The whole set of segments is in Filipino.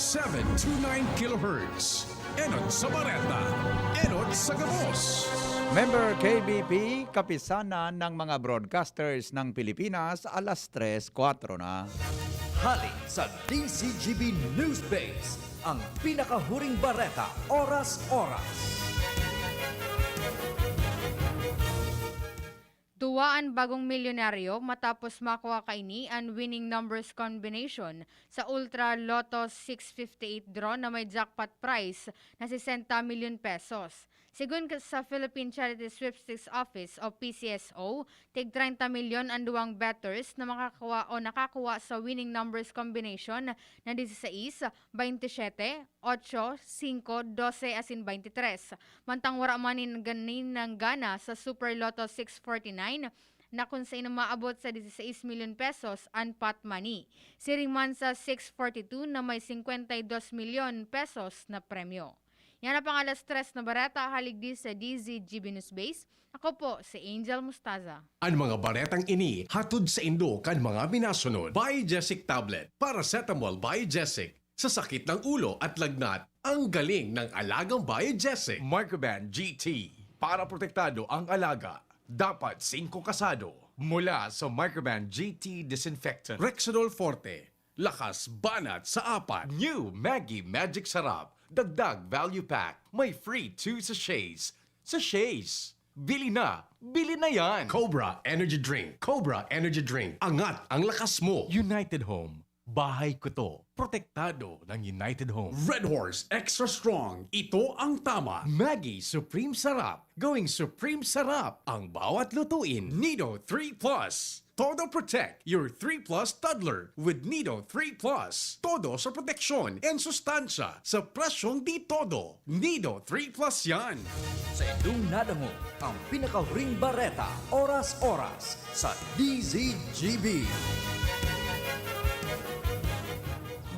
729 kHz. Enot sa Bareta, Enot sa Gabos. Member KBP, kapisanan ng mga broadcasters ng Pilipinas, alas 3:04 na. Halik sa DCGB Newsbase, ang pinakahuring bareta, oras-oras. Duwaan bagong milyonaryo matapos makuha kaini ang winning numbers combination sa Ultra Lotto 658 draw na may jackpot price na 60 million pesos. Sigun sa Philippine Charity Sweepstakes Office o PCSO, tig 30 milyon ang duwang bettors na nakakuha sa winning numbers combination na 16, 27, 8, 5, 12 asin 23. Mantang wara manin ganin ng gana sa Super Lotto 649 na kung saan maabot sa 16 million pesos ang pot money. Siringman sa 642 na may 52 milyon pesos na premyo. Yan ang pangalas 3 na bareta, haligdi sa DZGB Newsbase. Ako po si Angel Mustaza. Ang mga baretang ini hatod sa Indo kan mga minasunod. Biogesic Tablet, Paracetamol Biogesic. Sa sakit ng ulo at lagnat, ang galing ng alagang Biogesic. Microban GT, para protektado ang alaga. Dapat 5 kasado. Mula sa Microban GT Disinfectant. Rexidol Forte, lakas banat sa 4. New Maggie Magic Sarap. Dagdag value pack. May free 2 sachets. Sachets. Bili na yan. Cobra Energy Drink. Cobra Energy Drink. Angat ang lakas mo. United Home. Bahay ko to. Protektado ng United Home. Red Horse Extra Strong. Ito ang tama. Maggie Supreme Sarap. Going Supreme Sarap. Ang bawat lutuin. Nido 3 Plus. Todo Protect, your 3 Plus toddler with Nido 3 Plus. Todo sa proteksyon and sustansya sa presyong di todo. Nido 3 Plus yan. Sa inyong nadango, ang pinakahuring bareta, oras-oras sa DZGB.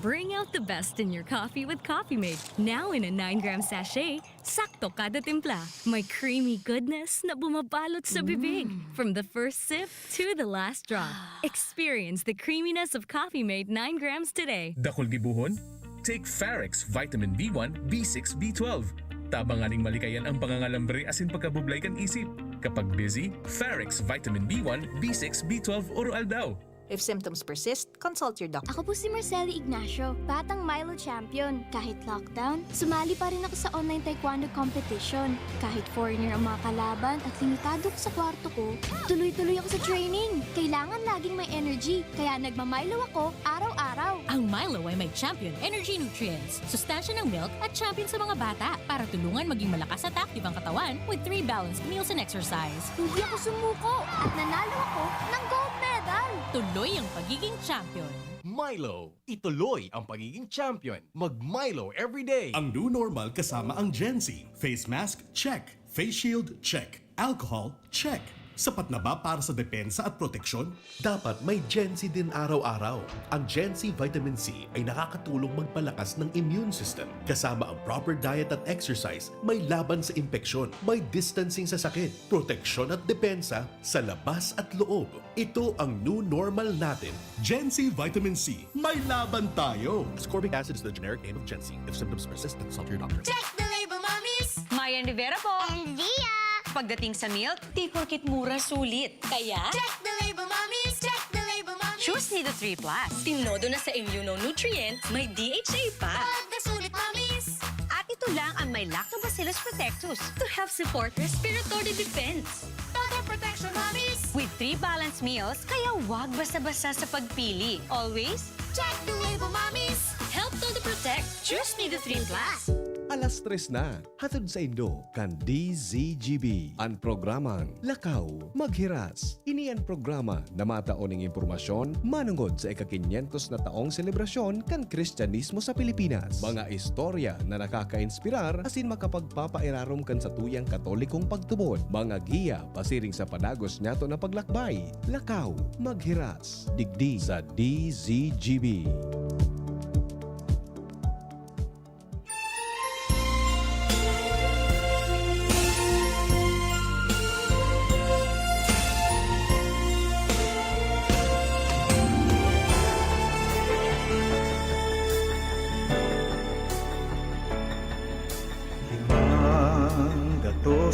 Bring out the best in your coffee with Coffee Mate. Now in a 9-gram sachet, sakto kada timpla. May creamy goodness na bumabalot sa bibig. From the first sip to the last drop. Experience the creaminess of Coffee Mate 9 grams today. Dakol gibuhon? Take Farex Vitamin B1, B6, B12. Tabanganing malikayan ang pangangalambre asin pagkabublay kan isip. Kapag busy, Farex Vitamin B1, B6, B12 oral daw. If symptoms persist, consult your doctor. Ako po si Marceli Ignacio, batang Milo champion. Kahit lockdown, sumali pa rin ako sa online taekwondo competition. Kahit foreigner ang mga kalaban at limitado ko sa kwarto ko, tuloy-tuloy ako sa training. Kailangan laging may energy, kaya nagmamilo ako araw-araw. Ang Milo ay may champion energy nutrients, sustansya ng milk at champion sa mga bata para tulungan maging malakas at active ang katawan with 3 balanced meals and exercise. Hindi ako sumuko at nanalo ako ng gold medal. Tuloy ang pagiging champion. Milo, ituloy ang pagiging champion. Mag-Milo everyday. Ang new normal kasama ang Gen Z. Face mask, check. Face shield, check. Alcohol, check. Sapat na ba para sa depensa at proteksyon? Dapat may Gen Z din araw-araw. Ang Gen Z Vitamin C ay nakakatulong magpalakas ng immune system. Kasama ang proper diet at exercise, may laban sa impeksyon, may distancing sa sakit, proteksyon at depensa sa labas at loob. Ito ang new normal natin. Gen Z Vitamin C, may laban tayo! Ascorbic acid is the generic name of Gen Z. If symptoms persist, consult your doctor. Check the label, mommies! Mayan Rivera po! And Zia! Pagdating sa milk, di porkit mura sulit. Kaya, Check the label, mommies! Check the label, mommies! choose Nido 3 Plus. Tinodo na sa immunonutrient, may DHA pa. Pag nasulit, mommies! At ito lang ang may Lactobacillus protectus to help support respiratory defense. Total protection, mommies! With 3 balanced meals, kaya wag basta-basta sa pagpili. Always, Check the label, mommies! help todo protect. Choose Nido 3 Plus. Alas 3 na, hatod sa Indo kan DZGB. Ang programang Lakaw, Maghiras. Ini ang programa na mataoning impormasyon manungod sa ika-500 na taong selebrasyon kan Kristyanismo sa Pilipinas. Mga istorya na nakaka-inspirar asin makapagpapairarom kan sa tuyang katolikong pagtubod. Mga giya pasiring sa padagos nyato na paglakbay. Lakaw, Maghiras. Digdi sa DZGB.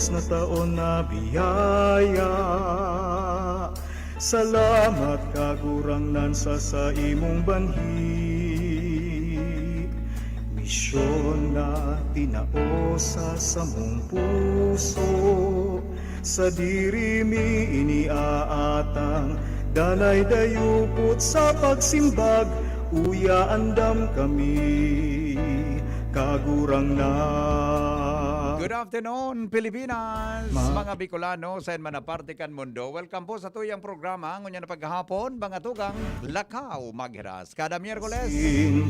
na taon na biyaya. Salamat kagurangnan sa imong banhi. Misyon na tinao sa mong puso, sa diri mi iniaatang danay dayupot sa pagsimbag. Uya andam kami kagurangnan. Good afternoon, Pilipinas! Mga Bicolano sa manapartikan mundo. Welcome po sa tuyang programa. Ngunya na paghapon, mga tugang Lakaw Maghiras. Kada Miyerkules,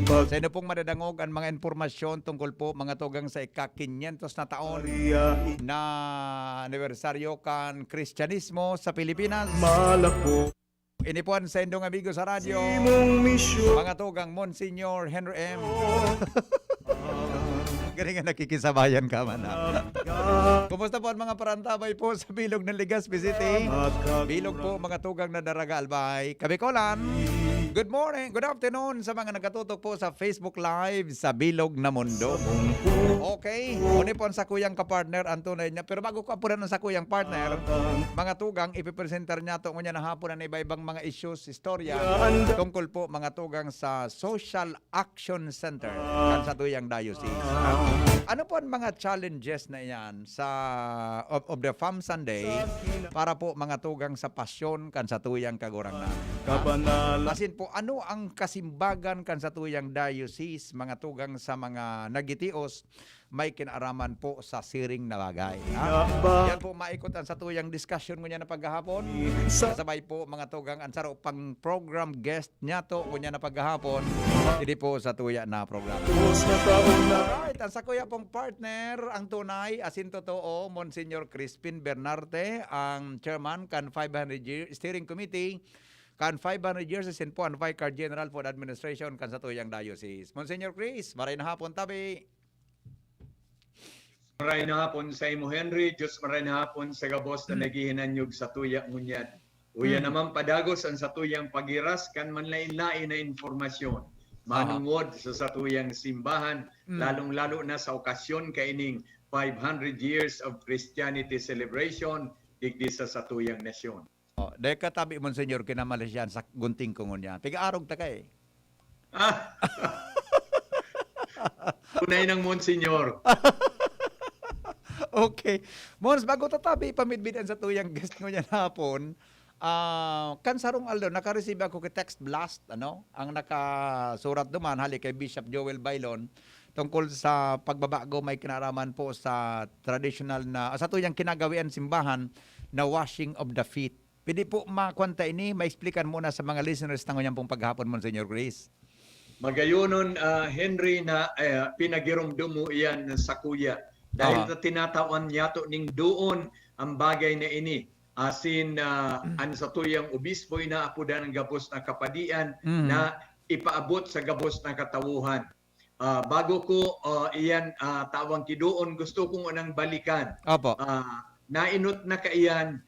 sa inyo pong madadangog ang mga informasyon tungkol po mga tugang sa ika-500 na taon na anibersaryo kan Kristyanismo sa Pilipinas. Malako. Inipuan sa indong amigo sa radyo, mga tugang Monsignor Henry M. Galing nga nakikisabayan ka man. Kumusta po ang mga parantabay po sa Bilog ng Legazpi City? Bilog po mga tugang na Daraga Albay, Kabikolan. Good morning, good afternoon sa mga nagkatutok po sa Facebook Live sa Bilog na Mundo. Okay, uni po sa kuyang kapartner ang tunay niya. Pero bago ko apunan sa kuyang partner, mga tugang, ipipresenter niya ito ngunya na hapon na iba-ibang mga issues, istorya, tungkol po mga tugang sa Social Action Center kan sa tuyang diocese. Ano po ang mga challenges na yan sa of the Farm Sunday para po mga tugang sa pasyon kan sa tuyang kagurangnan? Masin po, ano ang kasimbagan kan sa tuyang diocese, mga tugang sa mga nagitios, may kinaraman po sa siring na bagay. Yan po maikutan sa tuyang discussion ngunya na paghahapon. Kasabay po mga tugang ang saro pang program guest niya to ngunya na paghahapon. Hindi po sa tuya na program. Alright, ang sa kuya pong partner, ang tunay, asin totoo, Monsignor Crispin Bernarte, ang chairman kan 500 Year Steering Committee kan 500 years sin po ang Vicar General for the Administration kan sa tuyang diocese. Monsignor Chris, maray na hapon tabi. Maray na hapon sa imo Henry, Diyos maray na hapon sa gabos na naghihinanyog sa tuya ngunyan. Uya naman padagos ang sa tuyang pagiras kan manlain-lain na informasyon. Manungod sa tuyang simbahan, lalong-lalo na sa okasyon kaining 500 years of Christianity celebration digdi sa tuyang nasyon. Oh, dahil katabi Monsignor kinamalasyan sa gunting ko ngunya. Piga-arog ta kay. Tunay ng Monsignor. Okay. Mons, bago tatabi, pamidbidan sa tuyang guest ko niya hapon, kansarong aldo, naka-receive ako kay text blast, ano? Ang nakasurat duman, hali kay Bishop Joel Bailon, tungkol sa pagbabago may kinaraman po sa traditional na, sa tuyang kinagawian simbahan na washing of the feet. Pwede po makwanta ini, ma-explican muna sa mga listeners na ngayon pong paghapon, Monsignor Grace. Magayonon, Henry, na pinagirumdum mo iyan sa kuya. Dahil tinatawan niya to ning doon ang bagay na ini. Asin an sa tuyang obispo na apudan ng gabos na kapadian na ipaabot sa gabos na katawuhan. Bago ko iyan tawang kidoon, gusto kong unang balikan. Nainot na kaiyan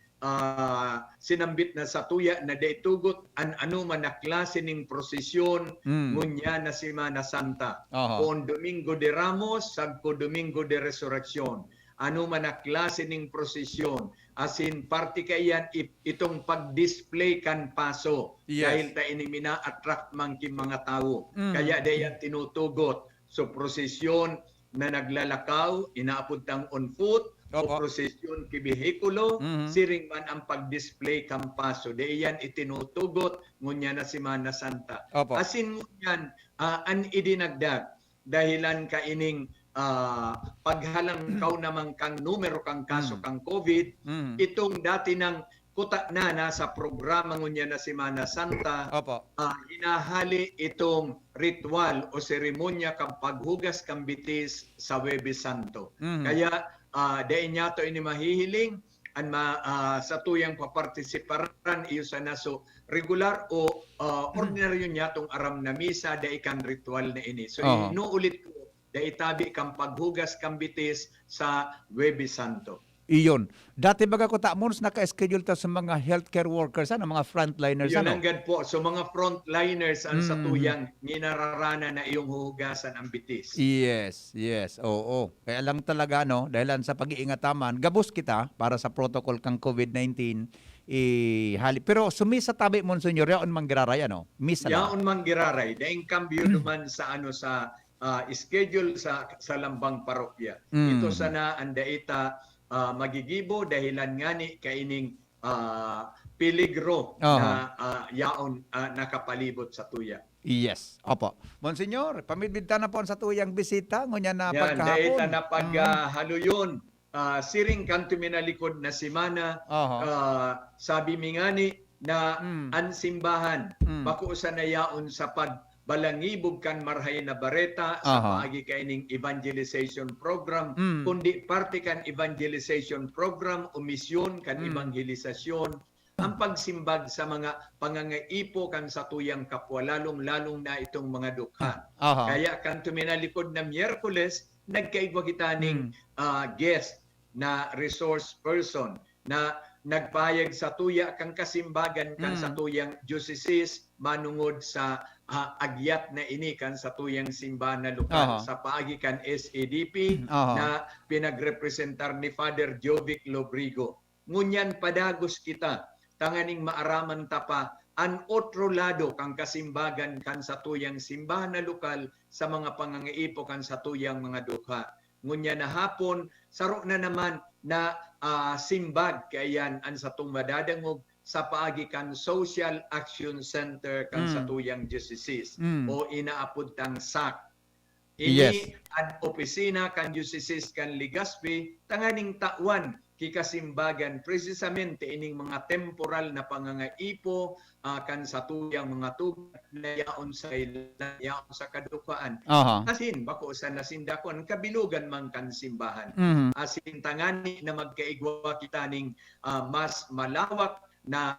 sinambit na sa tuya na daitugot an ano man na klase ning prosesyon ngunya na Semana Santa. Kung Domingo de Ramos, sagko Domingo de Resurrección. Ano man na klase ning prosesyon. Asin parte kayan itong pag-display kan paso. Dahil ta inimina attract man king mga tao. Kaya dayan tinutugot. So prosesyon na naglalakaw, inaapod tang on foot, o prosesyon ki behikulo, siring man ang pag-display kan paso. Dayan itinutugot ngunya na Semana Santa. Asin ngunyan an idinagdag dahilan ka ining paghalang kaw namang kang numero kang kaso kang COVID, itong dati ng kuta na nasa programa ngunya na Semana Santa, hinahali itong ritual o seremonya kang paghugas kang bitis sa Huwebes Santo. Kaya dahin niya ito ini mahihiling sa tuyang papartisiparan iyo sa naso regular o ordinaryo niya itong aram na misa da ikan ritual na ini. So inuulit ko da itabi kang paghugas kang bitis sa Huwebes Santo. Iyon. Dati baga ko tamons naka-schedule ta sa mga healthcare workers, mga frontliners. Yun ang gad po. So mga frontliners ang sa tuyang ginararana na iyong huhugasan ang bitis. Yes. Oo. Kaya lang talaga, no, dahil sa pag-iingataman, gabos kita para sa protocol kang COVID-19. Pero sumisa tabi Monsignor, yaon manggiraray, no? Misa lang. Yaon manggiraray. Daing kambyo naman sa schedule sa lambang parokya. Ito sana ang daita magigibo dahilan ngani kaining peligro na yaon nakapalibot sa tuya. Yes. Opo. Monsignor, pamidbidta na po sa tuyang bisita. Ngunya na Yan, pagkahapon. daita na paghaluyon. Siring kanto minalikod na simana. Sabi mingani na ansimbahan. Bako sa nayaon sa balangibog kan marhay na bareta sa paagi kaining evangelization program, kundi parte kan evangelization program o misyon kan evangelisasyon, ang pagsimbag sa mga pangangaipo kan sa tuyang kapwa, lalong na itong mga dukha. Kaya kan tuminalikod na Miyerkules, nagkaigwa kita ning guest na resource person na nagpayag sa tuya kang kasimbagan kan sa tuyang diocese manungod sa agyat na ini kan sa tuyang simbahan na lokal sa paagi kan SADP na pinagrepresentar ni Father Jovic Lobrigo. Ngunyan padagos kita tanganing maaraman tapa an otro lado kang kasimbagan kan sa tuyang simbahan na lokal sa mga pangangaipo kan sa tuyang mga dukha. Ngunya na hapon saro na naman na simbag kayan an sa tung madadangog sa paagi kan Social Action Center kan sa tuyang diocese o inaapod tang SAC. Ini an opisina kan diocese kan Legazpi tanganing tawan kikasimbagan precisamente ining mga temporal na pangangaipo kan sa tuyang mga tugat na yaon sa kadukaan. Asin bako sa nasindakon kabilugan man kan simbahan. Asin tangani na magkaigwa kita ning mas malawak na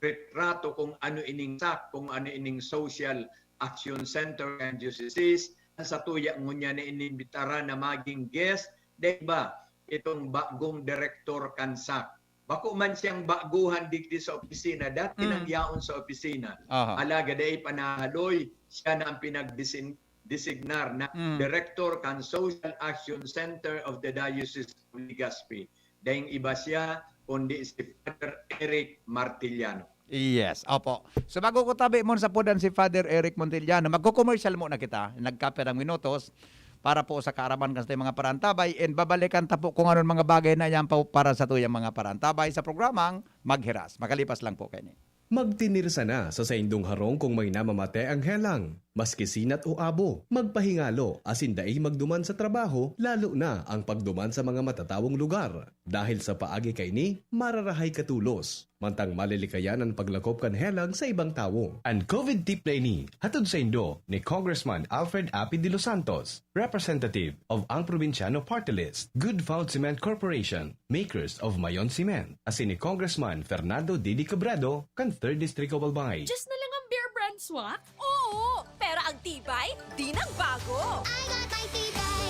retrato kung ano ining SAC, kung ano ining Social Action Center and Diocese sa tuya ngunya na inimbitara na maging guest, diba? Itong bagong director kan SAC. Bako man siyang baguhan digdi sa opisina, dati nang yaon sa opisina. Alaga day panahaloy, siya na ang pinagdesignar na director kan Social Action Center of the Diocese of Legazpi. Dahing iba siya, kundi si Father Eric Martiliano. Yes, opo. So bago ko tabi mo sa podan si Father Eric Montiliano, magko-commercial muna kita, nagkaperang minutos para po sa kaaraman kan sa mga parantabay and babalikan ta po kung anong mga bagay na yan pa para sa tuyang mga parantabay sa programang Maghiras. Makalipas lang po kayo. Magtinirsa na sa saindong harong kung may namamate ang helang. Maski sinat o abo, magpahingalo asin daig magduman sa trabaho, lalo na ang pagduman sa mga matatawong lugar. Dahil sa paagi kay ni, mararahay katulos. Mantang malilikayan ang paglakop kan helang sa ibang tao. Ang COVID tip na ini, hatod sa Indo ni Congressman Alfred Api de los Santos, representative of ang Provinciano Party List, Good Found Cement Corporation, makers of Mayon Cement, asin ni Congressman Fernando Didi Cabrado, kan 3rd District of Albay. Just na lang ang Bear Brand swak? Oo, pero ang tibay, di nang bago. I got my tibay.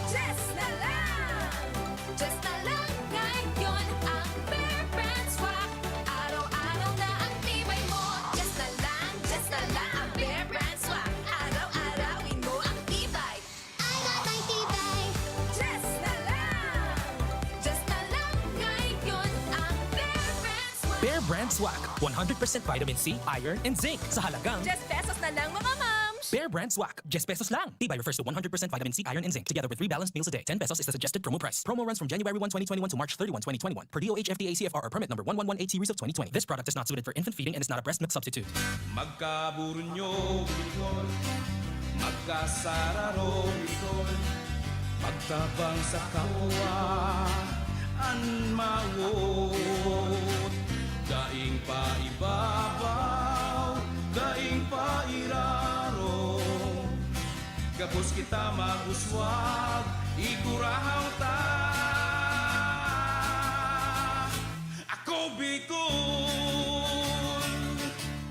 Just na lang. Just na lang ngayon ang Bear Brand swak. Araw-araw na ang tibay mo. Just na lang ang Bear Brand swak. Araw-arawin mo ang tibay. I got my tibay. Just na lang ngayon ang Bear Brand swak. Bear Brand Swak, 100% vitamin C, iron, and zinc sa halagang Just pesos na lang mga moms. Bear Brand Swak, just pesos lang. Tibay refers to 100% vitamin C, iron, and zinc together with 3 balanced meals a day. 10 pesos is the suggested promo price. Promo runs from January 1, 2021 to March 31, 2021 per DOH FDA CFR or permit number 1118 series of 2020. This product is not suited for infant feeding and is not a breast milk substitute. Magkaburunyo bikol, magkasararo bikol, magtabang sa kapwa, anmawot, daing pa ibabaw, daing pa iraro, gabos kita maguswag, igurahaw ta. Ako Bicol!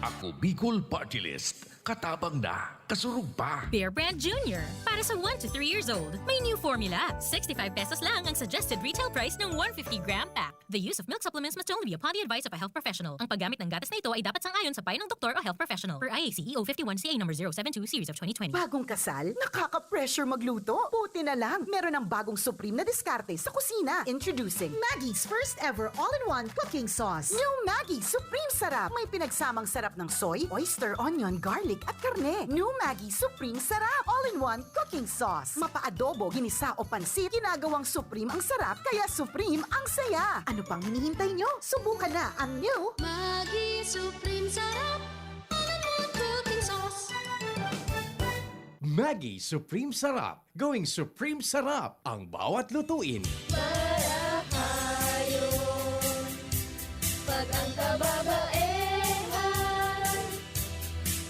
Ako Bicol Party List. Katabang na, kasurug pa. Bear Brand Jr. Para sa 1 to 3 years old. May new formula. 65 pesos lang ang suggested retail price ng 150-gram pack. The use of milk supplements must only be upon the advice of a health professional. Ang paggamit ng gatas na ito ay dapat sang-ayon sa payo ng doktor o health professional. Per IAC EO 51CA number 072 series of 2020. Bagong kasal? Nakaka-pressure magluto? Buti na lang, meron ng bagong Supreme na diskarte sa kusina. Introducing Maggie's first ever all-in-one cooking sauce. New Maggie Supreme Sarap. May pinagsamang sarap ng soy, oyster, onion, garlic at karne. New Maggie Supreme Sarap. All-in-one cooking sauce. Mapa-adobo, ginisa o pansit, ginagawang Supreme ang sarap, kaya Supreme ang saya. Ano pang hinihintay nyo? Subukan na ang new Maggie Supreme Sarap. All-in-one cooking sauce. Maggie Supreme Sarap. Going Supreme Sarap ang bawat lutuin. Pag ang kababaehan,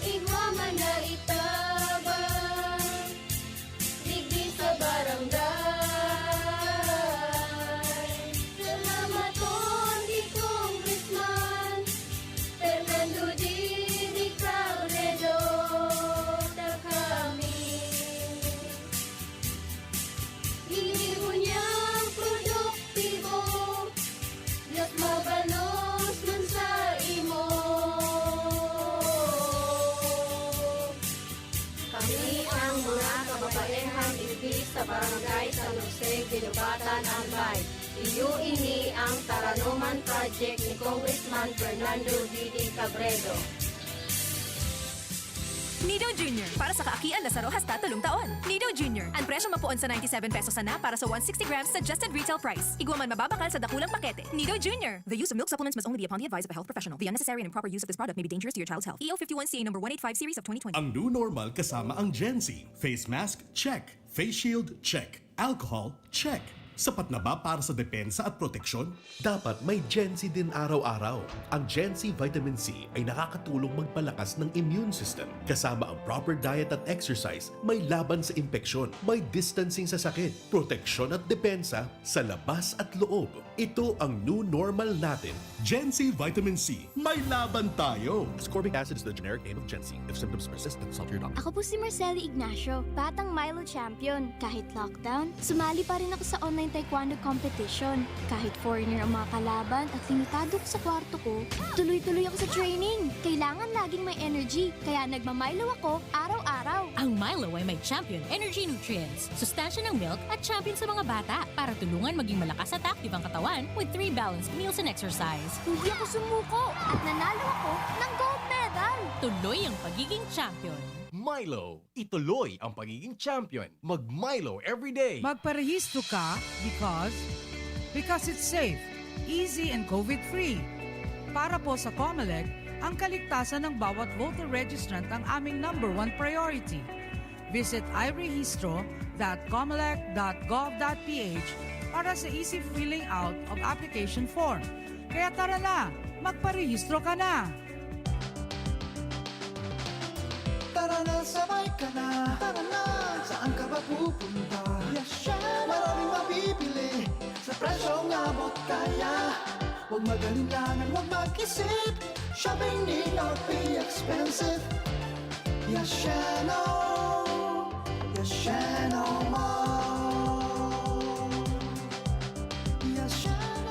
igwa man na itabang, digdi sa barangay. Salamat on di Congressman Fernando Didi Cabredo na kami. Hinibo niyang produktibo, Diyos mabalos man sa imo. Kami ang mga kababaehan ibig sa barangay San Jose, Ginubatan, Albay. Iyo ini ang Taranuman Project ni Congressman Fernando Didi Cabredo. Nido Jr. para sa kaakian Lazaro hasta 3 taon. Nido Jr. Ang presyo mapuon sa 97 pesos na para sa 160 grams suggested retail price. Igwa man mababakal sa dakulang pakete. Nido Jr. The use of milk supplements must only be upon the advice of a health professional. The unnecessary and improper use of this product may be dangerous to your child's health. EO 51CA number 185 series of 2020. Ang new normal kasama ang Gen Z. Face mask? Check. Face shield? Check. Alcohol? Check. Sapat na ba para sa depensa at proteksyon? Dapat may Gen Z din araw-araw. Ang Gen Z Vitamin C ay nakakatulong magpalakas ng immune system. Kasama ang proper diet at exercise, may laban sa impeksyon, may distancing sa sakit, proteksyon at depensa sa labas at loob. Ito ang new normal natin. Gen Z Vitamin C. May laban tayo! Ascorbic acid is the generic name of Gen Z. If symptoms persist, consult your doctor. Ako po si Marceli Ignacio, batang Milo champion. Kahit lockdown, sumali pa rin ako sa online taekwondo competition. Kahit foreigner ang mga kalaban at limitado ko sa kwarto ko, tuloy-tuloy ako sa training. Kailangan laging may energy, kaya nagmamilo ako araw-araw. Ang Milo ay may champion energy nutrients, sustansya ng milk at champion sa mga bata para tulungan maging malakas at active ang katawan with 3 balanced meals and exercise. Hindi ako sumuko at nanalo ako ng gold medal. Tuloy ang pagiging champion. Milo, ituloy ang pagiging champion. Mag-Milo everyday. Magparehistro ka because it's safe, easy and COVID-free. Para po sa COMELEC, ang kaligtasan ng bawat voter registrant ang aming #1 priority. Visit irehistro.comelec.gov.ph para sa easy filling out of application form. Kaya tara na, magparehistro ka na! Tara na, sabay ka na. Tara na, saan ka ba pupunta? Maraming mabibili sa presyong abot kaya. Huwag magalinlangan, huwag mag-isip. Shopping need not be expensive. Yashano Mall. Yashano Mall. Yashano.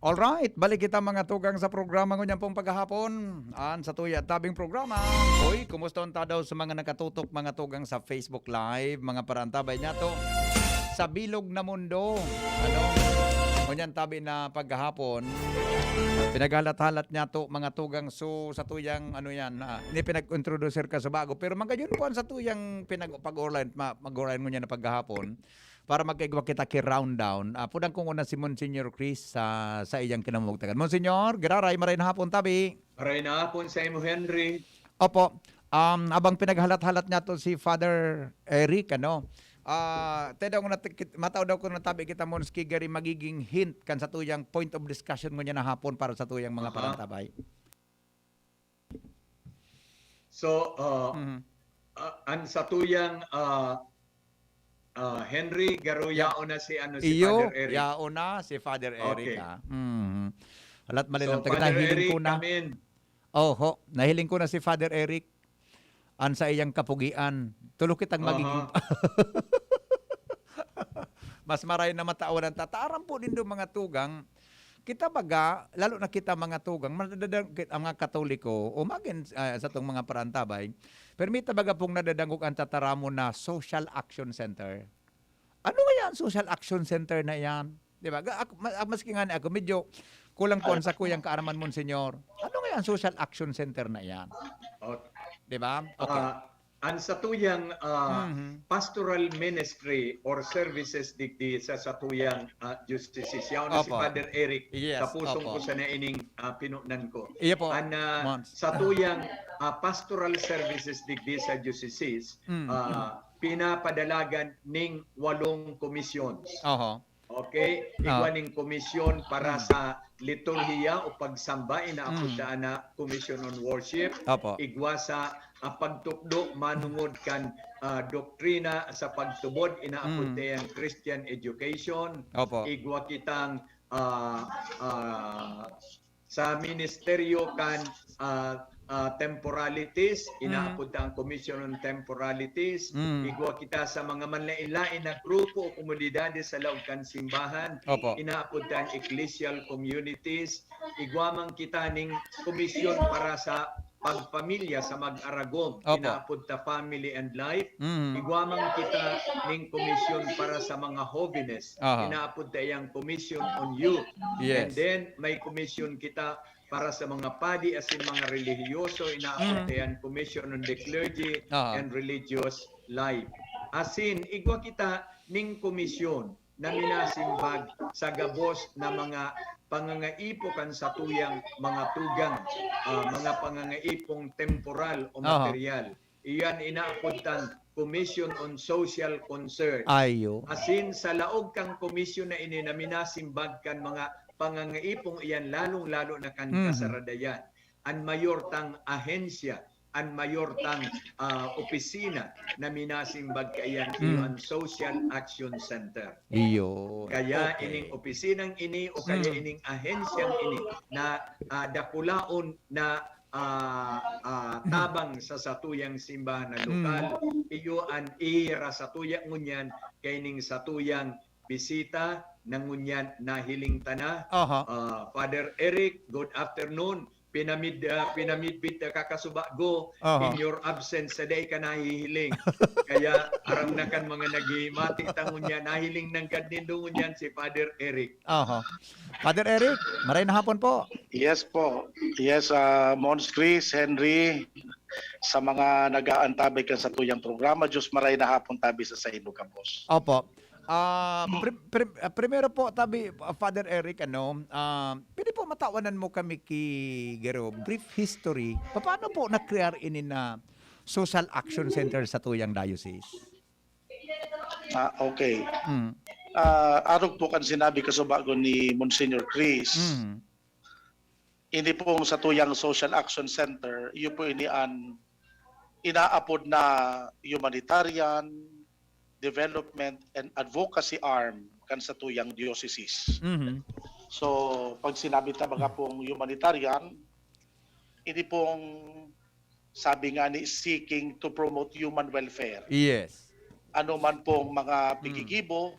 Alright, balik kita mga tugang sa programa ngunyan pong paghahapon. Sa tuya at tabing programa. Hoy, kumusta unta daw sa mga nakatutok mga tugang sa Facebook Live, mga parantabay niya to sa bilog na mundo. Ngunyan tabi na paghahapon. Pinaghalat-halat niya to mga tugang sa tuyang hindi pinag-introducer ka sa bago. Pero magayon po sa tuyang mag-online ngunyan na paghahapon. Para magkaigwa kita ki-round down. Pudang kung una si Monsignor Chris sa iyang kinamugtagan. Monsignor, giraray, maray na hapon tabi. Maray na hapon sa imo, Henry. Opo. Abang pinaghalat-halat niya to si Father Eric, mataw daw ko na tabi kita mo gari magiging hint kan sa tuyang point of discussion mo niya na hapon para sa tuyang mga parantabay. So, ang sa tuyang Henry, garuyao na si Iyo, Father Eric. yao na si Father Eric. Okay. Alat malilang So, tagata, Father hiling Eric, ko na. come in. Nahiling ko na si Father Eric. An sa iyang kapugian. Tulo kitang magiging. Mas maray na mataunan. Tataran po din doon mga tugang. Kita baga, lalo na kita mga tugang, ang mga Katoliko, umagin sa itong mga parantabay, permita baga pong nadadangog ang tataramo na Social Action Center. Ano nga yan, Social Action Center na yan? Diba? Maski nga ako, medyo kulang po sa kuyang kaaraman, Monsenyor. Ano nga yan, Social Action Center na yan? Diba? Okay. Ang satuyang pastoral ministry or services digdi sa satuyang justices. Yaw na si Opo. Father Eric. Yes, Kapusong opo. ko sa naining pinunan ko. Iya po, Ang Mons. satuyang pastoral services digdi sa justices, pinapadalagan ning 8 komisyon. Okay? Igwaning komisyon para sa liturhiya o pagsamba, inaapunta na Commission on Worship. Opo. Igwa sa pagtukdo, manungod kan doktrina sa pagtubod, inaapunta yung Christian education. Opo. Igwa kitang sa ministeryo kan temporalities, inaapunta ang Commission on Temporalities. Igwa kita sa mga manlain-lain na grupo o komunidades sa loob kan simbahan. Opo. Inaapunta ang ecclesial communities. Igwa man kita ning komisyon para sa pagpamilya sa mag-aragom. Opo. Inaapunta family and life. Mhm. Igwa man kita ning komisyon para sa mga holiness. Aha. Inaapunta yung Commission on Youth. Yes. And then may komisyon kita para sa mga padi asin mga relihiyoso, inaapunta yan Commission on the Clergy Aha. and Religious Life. Asin, igwa kita ning komisyon na minasimbag sa gabos na mga pangangaipo kan sa tuyang mga tugang, mga pangangaipong temporal o Aha. material. Iyan inaapuntan Commission on Social Concern. Ayo. Asin sa laog kang komisyon na ini na minasimbag kan mga pangangaipong iyan lalong-lalo na kan kasaradayan. Ang mayor tang ahensya, ang mayor tang opisina na minasimbag kayan ang Social Action Center. Iyo. Kaya Okay. ining opisinang ini o kaya ining ahensyang ini na dakulaon na tabang sa satuyang simbahan na lokal, iyo an ira satuyang ngunyan kay ning satuyang bisita ng ngunyan na hiling tana. Father Eric, good afternoon. Pinamidbit kakasuba go in your absence sa day ka nahihiling. Kaya aram na kan mga naghihimati tangon niya, nahiling ng kadnindo ngunyan si Father Eric. Father Eric, maray na hapon po. Yes po. Yes, Mons Chris, Henry, sa mga nag-aantabay kan sa tuyang programa, Diyos maray na hapon tabi sa ino ka, boss. Opo. Primero po, tabi, Father Eric, pwede po matawanan mo kami Gero, brief history. Paano po na-create ini na Social Action Center sa tuyang diocese? Okay. Arog po kan sinabi kasubago ni Monsignor Chris. Hindi po sa tuyang Social Action Center, iyo po inaapod na humanitarian, development and advocacy arm kan sa tuyang dioceses. So, pag sinabi talaga pong humanitarian, hindi pong sabi nga ni seeking to promote human welfare. Yes. Ano man pong mga pigigibo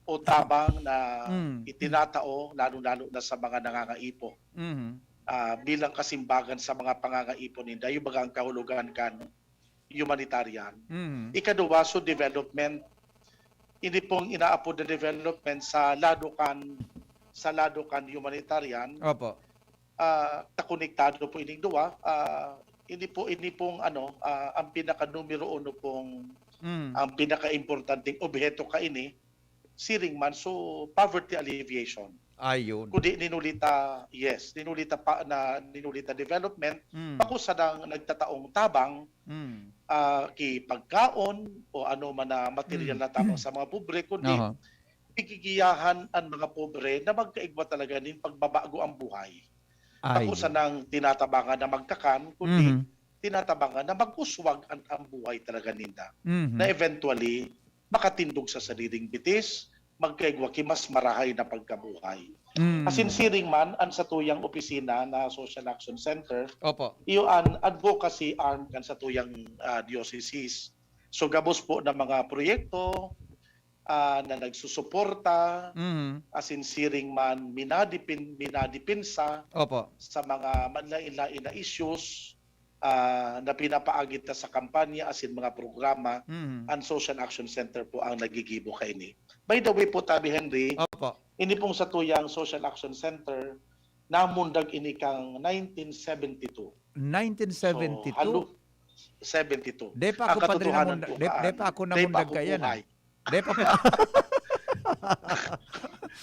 o tabang na itinatao, lalo-lalo na sa mga nangangaipo. Bilang kasimbagan sa mga pangangaipo ninda, yung bagang kahulugan kan humanitarian. Ikaduwa, so development, hindi pong inaapod na development sa ladukan humanitarian. Opo. Takonektado po ining duwa. Hindi pong ang pinaka-numero 1 pong ang pinaka-importanting objeto kaini siring man so poverty alleviation. Ayun. Kundi ninulita development, pakusa ng nagtataong tabang, pagkaon o ano man na material na tabang sa mga pobre, kundi pigigiyahan ang mga pobre na magkaigwa talaga ng pagbabago ang buhay. Pakusa ng tinatabangan na magkakan, kundi tinatabangan na mag-uswag ang buhay talaga ninda. Na eventually, makatindog sa sariling bitis, magkaigwaki mas marahay na pagkabuhay. Asinsiring man ang sa tuyang opisina na Social Action Center, Opo. iyo an advocacy arm kan sa tuyang diocese. So gabos po ng mga proyekto na nagsusuporta, asinsiring man minadipinsa Opo. sa mga manlain-lain na issues na pinapaagit na sa kampanya asin mga programa, ang Social Action Center po ang nagigibo kay ini. By the way po, Tabi Henry, Opo. ini pong sa tuyang Social Action Center, namundag ini kang 1972. 1972. So, 72. Di pa ako Ang pa rin katotohanan namundag. po, Di pa ako di pa namundag ako kaya na. buhay. Di pa pa.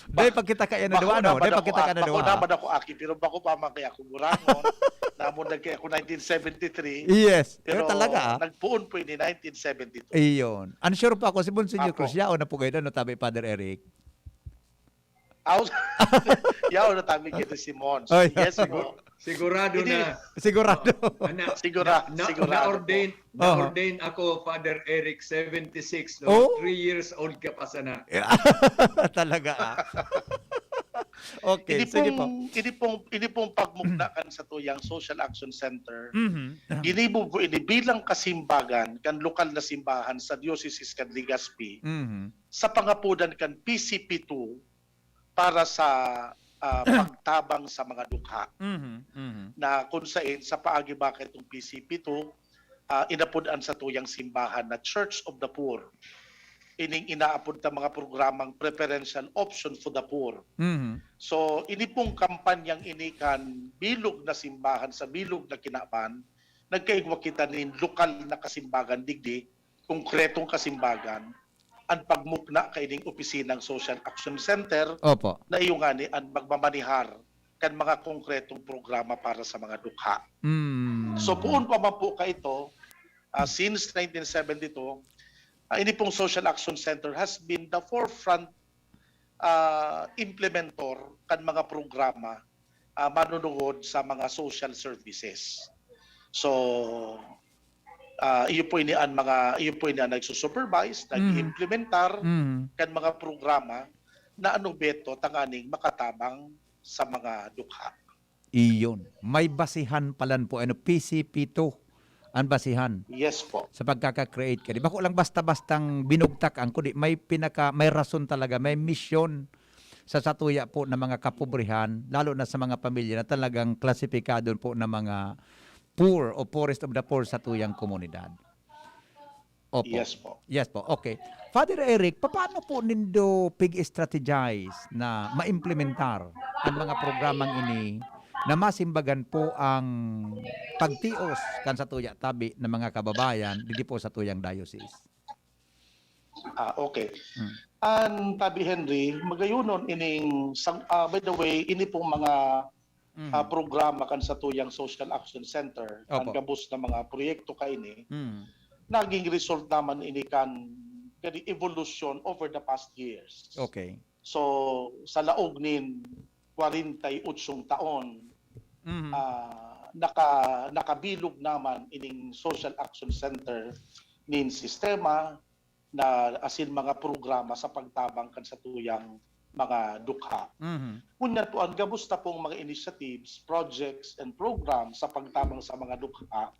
Di pa kita kaya na duwa, no? Di pa kita kaya na Bako duwa. naman ako aki, pero bako pa man kaya ako burangon. Namundag kaya ako 1973. Yes. Pero Talaga, nagpuon po ini 1972. Iyon. Unsure pa ako si Monsignor Apo. Cruz. Yao na po kayo na, no, Tabi Father Eric. Yaw na tami kita si Mons. Oh, Yes po. Sigurado na. Sigurado. Sigurado. Na-ordain ako, Father Eric, 76. Oh? 3 years old ka pa sana. Talaga. Okay, sige po. Ini pong pagmugnakan sa tuyang Social Action Center. Mhm. Ginibo po ini bilang kasimbagan kan lokal na simbahan sa Diocese kan Legazpi Mhm. sa pangapudan kan PCP2 para sa pagtabang sa mga dukha. Mhm. Mhm. Na kung saan sa paagi bakit itong PCP2 inapudan sa tuyang simbahan na Church of the Poor. Ining inaapod na mga programang preferential option for the poor. Mhm. So, ini pong kampanyang inikan bilog na simbahan sa bilog na kinaban, nagkaigwa kita nin lokal na kasimbagan digdi, konkretong kasimbagan, ang pagmukna kay ining opisinang Social Action Center Opo. na iyo nga ni ang magmamanihar kan mga konkretong programa para sa mga dukha. So puon pa man po ka ito, since 1972, ini pong Social Action Center has been the forefront implementor kan mga programa manunungod sa mga social services. So iyo po ini ang nagsusupervise, nag-implementar kan mga programa na ano beto tanganing makatabang sa mga dukha. Iyon. May basihan palan po. PCP2 ang basihan. Yes po. Sa pagkaka-create ka. Di ba ko lang basta-bastang binugtak ang kundi may rason talaga, may misyon sa satuya po ng mga kapobrihan, lalo na sa mga pamilya na talagang klasipikado po ng mga poor o poorest of the poor sa tuyang komunidad. Opo. Yes po. Yes po. Okay. Father Eric, paano po nindo pig-strategize na ma-implementar ang mga programang ini na masimbagan po ang pagtios kan sa tuya tabi ng mga kababayan dito po sa tuyang diocese? Okay. Ang Tabi Henry, magayunon ining by the way, ini pong mga programa kan sa tuyang Social Action Center, ang Opo. gabos na mga proyekto ka ini, naging result naman ini kan evolution over the past years. Okay. So sa laog nin 48 taon, nakabilog naman ining Social Action Center nin sistema na asin mga programa sa pagtabang kan sa tuyang mga dukha. Kunya po ang gabos na pong mga initiatives, projects, and programs sa pagtabang sa mga dukha.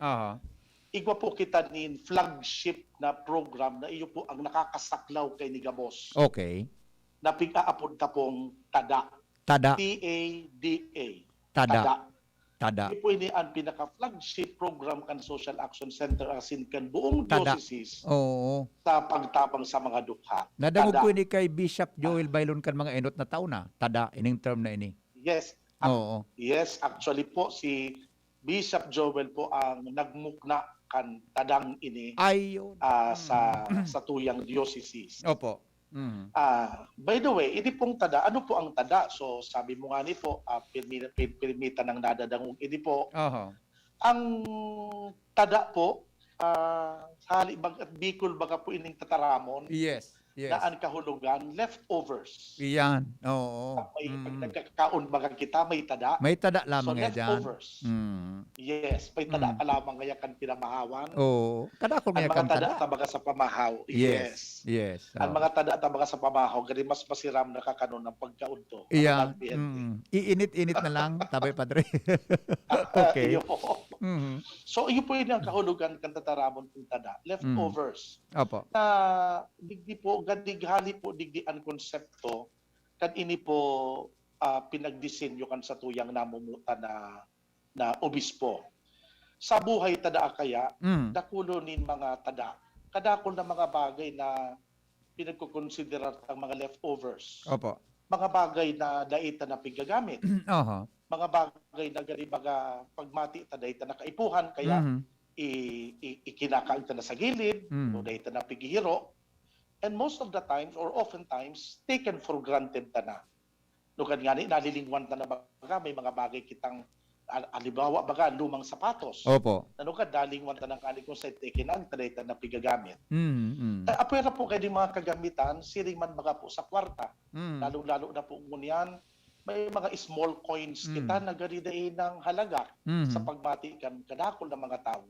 Igwa po kita nin flagship na program na iyo po ang nakakasaklaw kay ni Gabos. Okay. Na pig-aapod ta pong TADA. Tada. TADA. Tada. Tada. Ito po ini ang pinaka-flagship program kan Social Action Center asin kan buong Tada. diocese Oo. sa pagtabang sa mga dukha. Nadangog Tada. ko ini kay Bishop Joel Bailon kan mga enot na taon na. Tada, ining term na ini. Yes. Oo. Yes, actually po si Bishop Joel po ang nagmukna kan tadang ini Ayun. sa tuyang diocese. Opo. By the way, ini pong tada, ano po ang tada? So sabi mo nga ni po, permita ng nadadangog ini po. Ang tada po, halibag at Bicol baga po ining tataramon. Yes. Yes. na ang kahulugan leftovers. Iyan. Oo. Pag nagkakaon baga kita, may tada. May tada lamang So, nga dyan. leftovers. Yes, may tada ka lamang nga kan pinamahawan. Oo. Kada ko Ang nga mga kang tada tada. tabaga sa pamahaw. Yes. Yes. Ang mga tada tabaga sa pamahaw, gani mas masiram na kakanon ng pagkaunto. Iyan. Iinit-init na lang, tabay padre. Okay. So, iyo po yun ang kahulugan kan tataramon kung tada. Leftovers. Opo. Na digdi po, gadighali po digdi ang konsepto kan ini po pinagdisenyo kan sa tuyang namumuta na obispo. Sa buhay tada kaya, dakulo nin mga tada. Kadakol na mga bagay na pinagkukonsiderar ang mga leftovers. Opo. Mga bagay na daita na pigagamit. Aha. Mga bagay na gani baga pagmati ta daita na kaipuhan kaya ikinakain ta na sa gilid o daita na pigihiro. And most of the times or oftentimes taken for granted ta na. Nukan ngani nalilingwan ta na baga may mga bagay kitang alibawa baga lumang sapatos. Opo. Nanukad dalingwan ta ng kani kung sa takenan ta daita na pigagamit. Apera po kay di mga kagamitan siring man baga po sa kwarta. Lalo-lalo na po ngunyan may mga small coins kita na garidain ng halaga sa pagmati kan kadakol ng mga tao.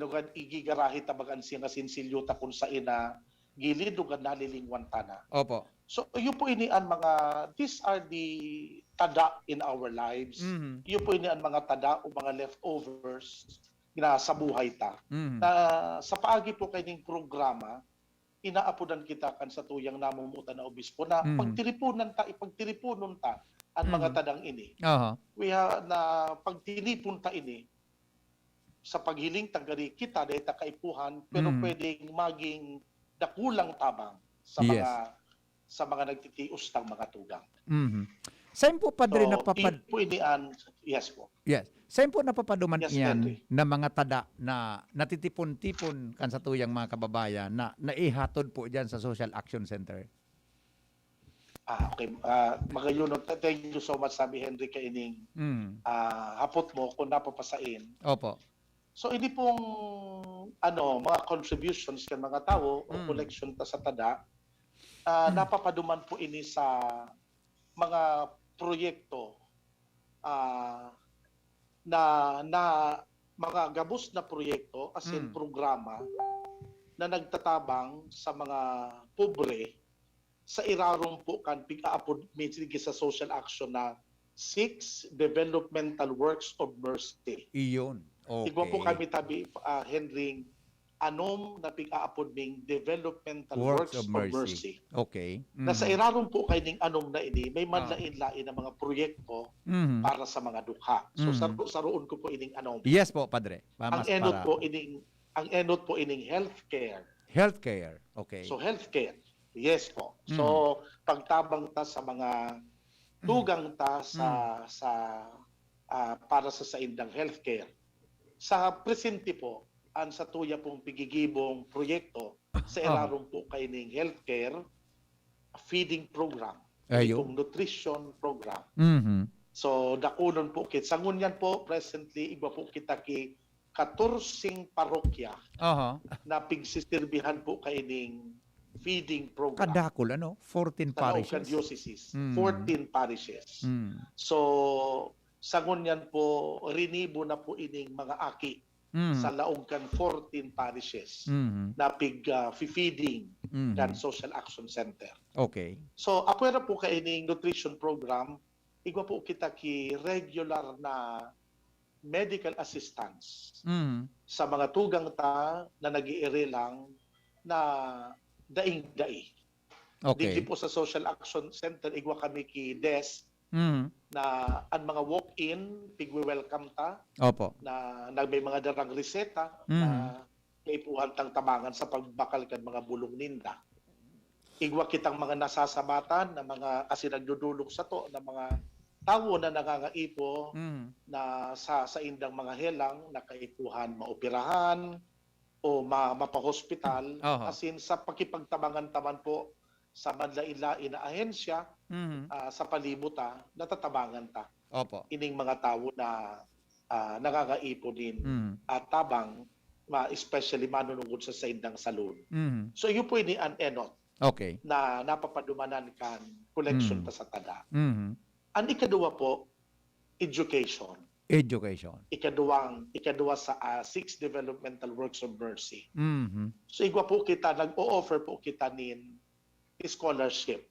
Nugad igigarahi tabagan siya nga sinsilyo ta kun sa ina gilid ugad nalilingwan ta na. Opo. So iyo po ini ang mga these are the tada in our lives. Iyo po ini ang mga tada o mga leftovers na sa buhay ta. Na sa paagi po kayong programa inaapudan kita kan sa tuyang namumutan na obispo na ipagtiripunon ta ang mga tadang ini. We have na pagtinipon ta ini sa paghiling tagari kita dahil ta kaipuhan pero pwedeng maging dakulang tabang sa mga nagtitius ng mga tugang. Saan po padre So, napapad... po inian, yes po. Yes. Saan po napapaduman Yes, iyan Henry. na mga tada na natitipon-tipon kan sa tuyang mga kababayan na naihatod po dyan sa Social Action Center? Okay. Magayon, thank you so much sabi Henry kaining hapot mo kung napapasain. Opo. So hindi pong mga contributions kan mga tao o collection ta sa tada napapaduman po ini sa mga proyekto na mga gabos na proyekto as in programa na nagtatabang sa mga pobre sa irarong po kan pig-aapod sige sa social action na 6 developmental works of mercy. Iyon. Okay. Igwa po kami tabi Henry anom na pig-aapod ning developmental works of mercy. Okay. Nasa irarong po kay ning anom na ini may manlain-lain na mga proyekto para sa mga dukha. So saroon ko po ining anom. Yes po, padre. Ang enot po ining healthcare. Healthcare. Okay. So healthcare. Yes po. So pagtabang ta sa mga tugang ta para sa indang healthcare. Sa presente po ang sa tuya pong pigigibong proyekto sa irarong po kay ning healthcare feeding program, itong nutrition program. So dakunon po kit sangun yan po presently iba po kita ki 14 parokya na pigsisirbihan po kay ning feeding program. Kadakol 14 parishes. Dioceses, 14 parishes. So sangun yan po rinibo na po ining mga aki sa laungkan 14 parishes na feeding kan Social Action Center. Okay. So apwera po kay ining nutrition program, igwa po kita ki regular na medical assistance sa mga tugang ta na nag-iiri lang na daing-dai. Okay. Di po sa Social Action Center, igwa kami ki desk na ang mga walk-in, pigwe-welcome ta. Opo. Na may mga darang reseta na kaipuhan tang tamangan sa pagbakal kan mga bulong ninda. Igwa kitang mga nasasamatan na mga kasi nagdudulog sa to na mga tao na nangangaipo na sa indang mga helang na kaipuhan maoperahan o mapahospital asin sa pakipagtabangan taman po sa manlain-lain na ahensya sa palibuta natatabangan ta. Opo. Ining mga tao na nangangaipo din at tabang especially manunungod sa indang salon. So iyo po ini an enot Okay. na napapadumanan kan collection ta sa tada. Mhm. Ang ikaduwa po, education. Education. Ikaduwa sa 6 developmental works of mercy. Mhm. So igwa po kita, nag-o-offer po kita nin scholarship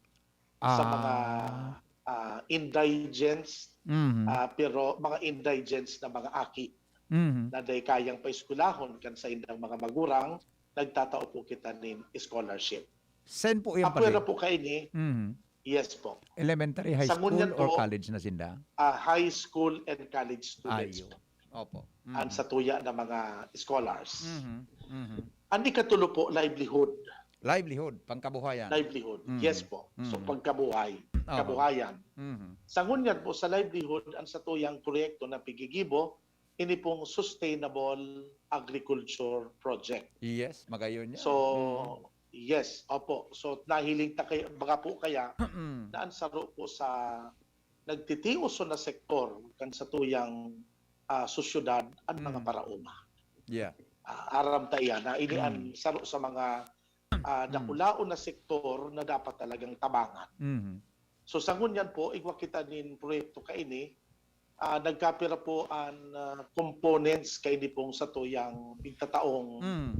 sa mga indigents, pero mga indigents na mga aki Mhm. na day kayang paeskulahon kan sa indang mga magurang, nagtatao po kita nin scholarship. Send po yan Apwera pala. po kayo ni, Mhm. yes po, Elementary, high Sa school, ngunyan or po, college na sinda? high school and college students Ayo. po. Opo. Ang sa tuya na mga scholars. Mhm. Mhm. Ang ikatulo po, livelihood. Livelihood, pangkabuhayan. Livelihood. Mhm. Yes po. So Mhm. pagkabuhay, Oo. kabuhayan. Mhm. Sa ngunyan po, sa livelihood, ang sa tuyang proyekto na pigigibo, ini pong Sustainable Agriculture Project. Yes, magayon yan. So, yes, opo. So, nahiling ta kayo, baka po kaya, Mhm. na ansaro po sa nagtitiuso na sektor kan sa tuyang sosyudad ang mga parauma. Yeah. Aram tayo na ini ang saro sa mga nakulaon na sektor na dapat talagang tabangan. Mhm. So sa ngunyan po, igwa kita nin proyekto kaini, nagkapira po ang components kaini pong sa tuyang pigtataong Mhm.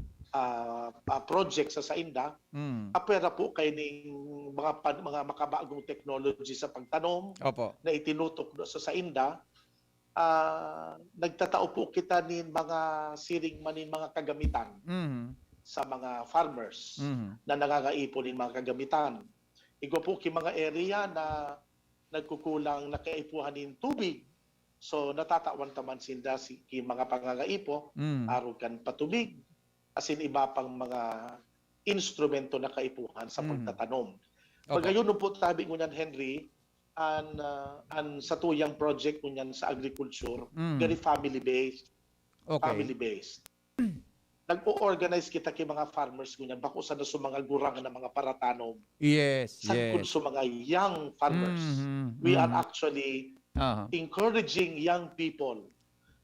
project sa Sainda. Mhm. Apera po kaining mga makabagong technology sa pagtanom Opo. na itinutok do sa Sainda. Nagtatao po kita nin mga siring manin mga kagamitan Mhm. sa mga farmers Mhm. na nangangaipon ng mga kagamitan. Igwa po ki mga area na nagkukulang na kaipuhan ng tubig. So natatawan taman sinda ki mga pangangaipo, araw kan patubig, asin iba pang mga instrumento na kaipuhan sa pagtatanom. Pagayon po tabi ngunyan Henry, an sa tuyang project ngunyan sa agriculture, very family-based. Okay. Family-based. Nag-o-organize kita kay mga farmers ngunyan bako sa mga gurang na mga paratanom. Yes, Sagkod yes. sa mga young farmers. Mhm. We are Mhm. actually Aha. encouraging young people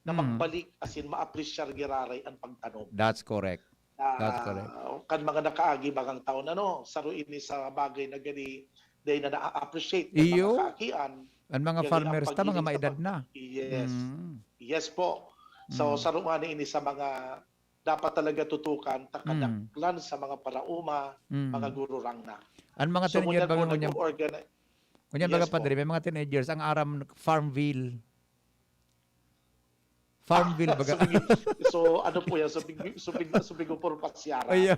na magbalik asin ma-appreciate giraray ang pagtanom. That's correct. That's correct. Kan mga nakaagi bagang taon saro ini sa bagay na gani day na na-appreciate ng Iyo. mga kaakian. Ang mga Gani farmers ang ta, mga paghiling sa maedad na. Yes. Mhm. Yes po. So saro nga ini sa mga dapat talaga tutukan takadaklan sa mga parauma, mga gururang na. Ang mga So teenagers baga ngunyan ngunyan, Yes baga po. padre, may mga teenagers ang aram Farmville. Farmville baga. So ano po yan? Subigo por pasyara. Iyo.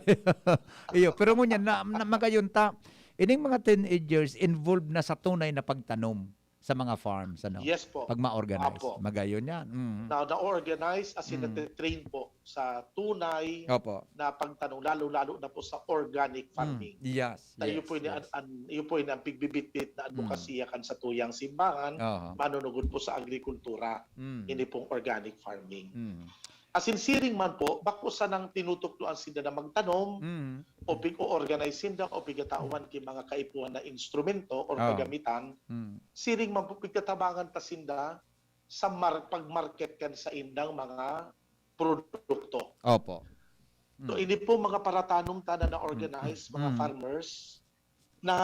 Iyo, pero ngunyan na magayon ta, ining mga teenagers involved na sa tunay na pagtanom sa mga farms, ano? Yes po. Pag ma-organize. Apo. Magayon yan. Mhm. Now, na-organize as in na-train po sa tunay Opo. na pagtanong, lalo-lalo na po sa organic farming. Yes. Na iyo Yes. po yun ang pigbibitbit na advokasya kan sa tuyang simbahan, Aha. manunugod po sa agrikultura, ini pong organic farming. Mhm. Asin siring man po, bako sa nang tinutukloan sila na magtanom, o pig-o-organize sila, o pigatauan ki mga kaipuan na instrumento o kagamitan, siring man po pigkatabangan ta sinda sa pag-market kan sa indang mga produkto. Opo. So ini po mga paratanong ta na na-organize, mga farmers, na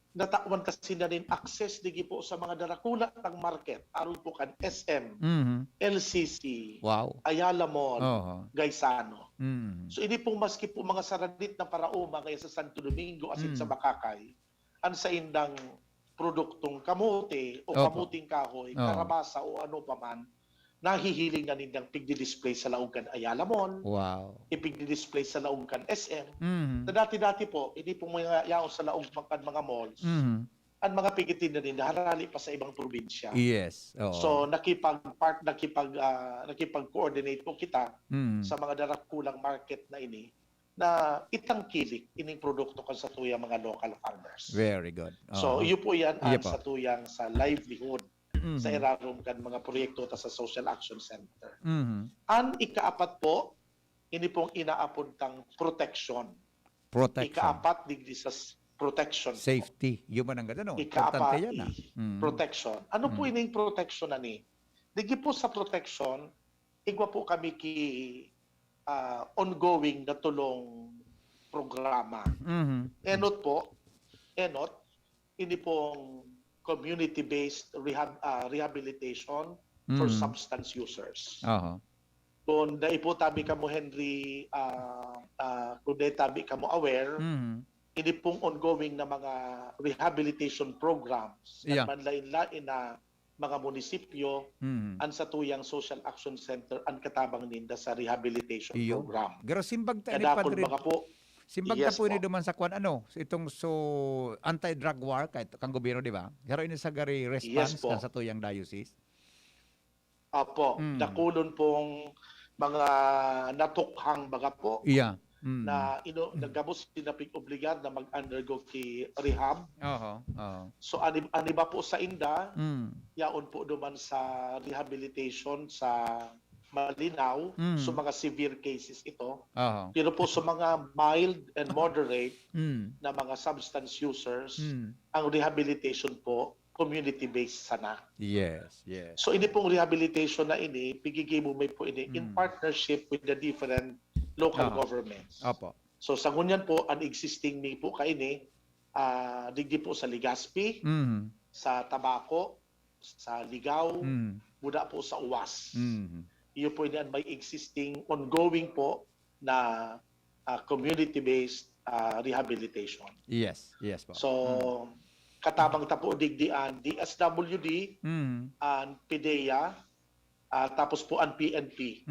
natawan ta sila rin access digi po sa mga darakula ng market. Aron po kan SM, Mhm. LCC, Wow. Ayala Mall, Oho. Gaisano. Mhm. So ini pong maski po mga saradit na parauma kaya sa Santo Domingo asin sa Bakakay, ang sa indang produktong kamote o Opo. kamuting kahoy, Oo. karabasa o ano pa man, nahihiling na nindang pigdi-display sa laungkan Ayala Mall, Wow. ipigdi-display sa laungkan SM. Mhm. Na dati-dati po, hindi po mga yaon sa laungkan mga malls, Mhm. ang mga pigitin na rin, naharali pa sa ibang probinsya. Yes. Oo. So nakipag-coordinate po kita sa mga darakulang market na ini na itangkilik ining produkto kan sa tuyang mga local farmers. Very good. So Oo. iyo po yan Iyo ang po. sa tuyang sa livelihood sa Mhm. irarom kan mga proyekto ta sa Social Action Center. Mhm. Ang ikaapat po, ini pong inaapuntang protection. Protection. Ikaapat digdi sa protection. po. Safety. Yun man ang ganda, no? Ikaapat, Importante yan, ah. protection. Ano po ining protection na ni? Digi po sa protection, igwa po kami ki ongoing na tulong programa. Enot po, ini pong community-based rehabilitation for substance users. Kung dai po tabi ka mo, Henry, kung dai tabi ka mo aware, ini pong ongoing na mga rehabilitation programs at manlain-lain na mga munisipyo ang sa tuyang Social Action Center ang katabang ninda sa rehabilitation program. Pero simbag ta ni Kadakon Padre. mga po, Simbag yes ta po ni po. duman sa kwan itong anti-drug war kahit kang gobyerno, di ba? Pero ini sa gari response Yes po. kan sa tuyang diocese. Apo, nakulon pong mga natukhang baga po Iya. na nagabos sinaping obligad na mag-undergo ki rehab. So ani ba po sa inda, yaon po duman sa rehabilitation sa malinaw, so mga severe cases ito. Pero po sa mga mild and moderate na mga substance users, ang rehabilitation po community-based sana. Yes. So ini pong rehabilitation na ini, pigigimo may po ini in partnership with the different local governments. So sa ngunyan po, ang existing ni po kaini, digdi po sa Legazpi, sa Tabaco, sa Ligaw, buda po sa Uwas. Iyo po ini ang may existing ongoing po na community-based rehabilitation. Yes po. So katabang tapo digdi ang DSWD, ang PDEA, tapos po ang PNP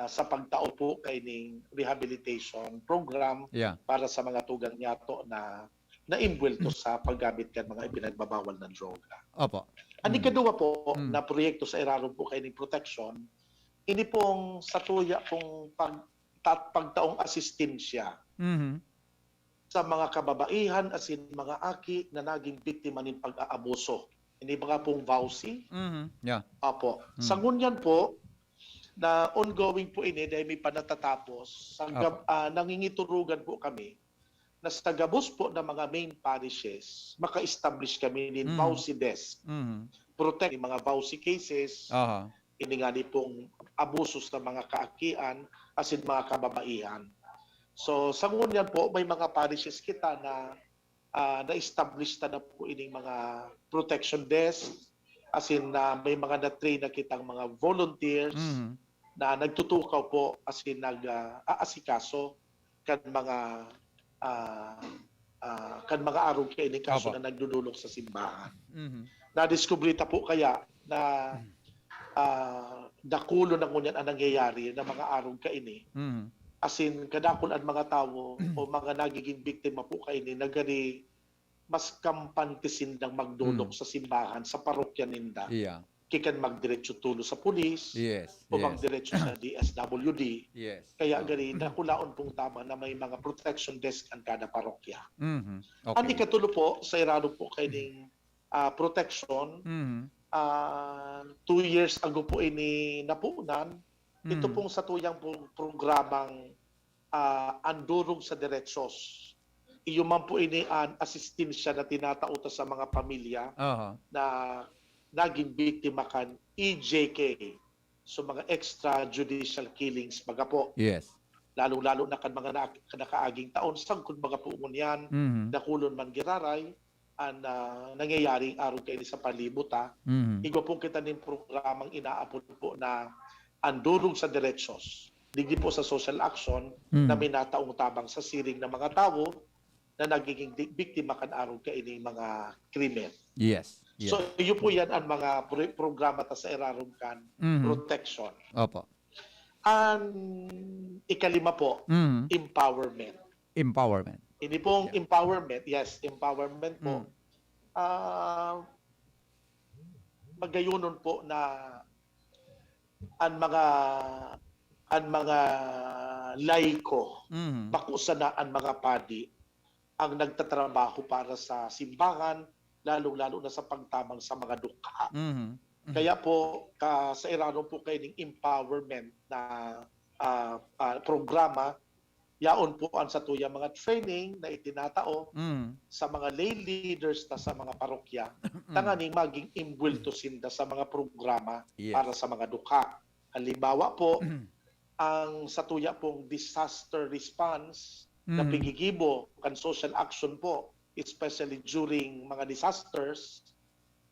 sa pagtao po kay ning rehabilitation program para sa mga tugang yato na naimbwelto sa paggamit kan mga ipinagbabawal ng droga. Ang ikaduwa po na proyekto sa Eraron po kay ning protection, ini pong sa tuya pong pagtaong asistensya sa mga kababaihan asin mga aki na naging biktima ng pag-aabuso. Ini mga pong VAUSI. Apo. Sa ngunyan po, na ongoing po ini dahil may panatatapos, nangingiturugan po kami na sa gabos po ng mga main parishes, maka-establish kami ng VAUSI desk. Protect yung mga VAUSI cases, ini nga pong abuso sa mga kaakian asin mga kababaihan. So sa ngunyan po, may mga parishes kita na na-establish na po ining mga protection desk, as in may mga na-train na kitang mga volunteers na nagtutukaw po as in nag-aasikaso kan mga araw kay ining kaso na nagdudulog sa simbahan. Na-discoverita po kaya na dakulo na ngunyan ang nangyayari na mga araw kaini. As in, kadakon ang mga tao o mga nagiging biktima po kaini nagari mas kampantisin ng magdulog sa simbahan, sa parokya ninda. Kikan magdiretso tulo sa pulis o magdiretso sa DSWD. Kaya gani, nakulaon pong tama na may mga protection desk ang kada parokya. Ang ikatulo po, sa irado po kaining protection, 2 years ago po ini napunan. Ito pong sa tuyang programang andurog sa derechos. Iyo man po ini an asistensya na tinatauta sa mga pamilya na naging biktima kan EJK. So mga extrajudicial killings baga po. Lalo-lalo na kan mga nakaaging taon sangkod baga po ngunyan, nakulon man giraray, ang nangyayaring araw kayo sa palibuta. Igo po kita ng programang inaapod po na andurog sa derechos, digdi po sa social action na minataong tabang sa siring ng mga tao na nagiging biktima kan araw kaini mga krimen. So iyo po yan ang mga programa ta sa Eraron kan protection. Ang ikalima po, empowerment. Ini pong empowerment, empowerment po. Magayunon po na ang mga laiko, bakusa na ang mga padi ang nagtatrabaho para sa simbahan, lalo-lalo na sa pagtabang sa mga dukha. Kaya po, sa Eraron po kayo ng empowerment na programa, yaon po ang sa tuya mga training na itinatao sa mga lay leaders na sa mga parokya, tanganing maging imbwelto sinda sa mga programa para sa mga dukha. Halimbawa po, ang sa tuya pong disaster response, na pigigibo kan social action po, especially during mga disasters,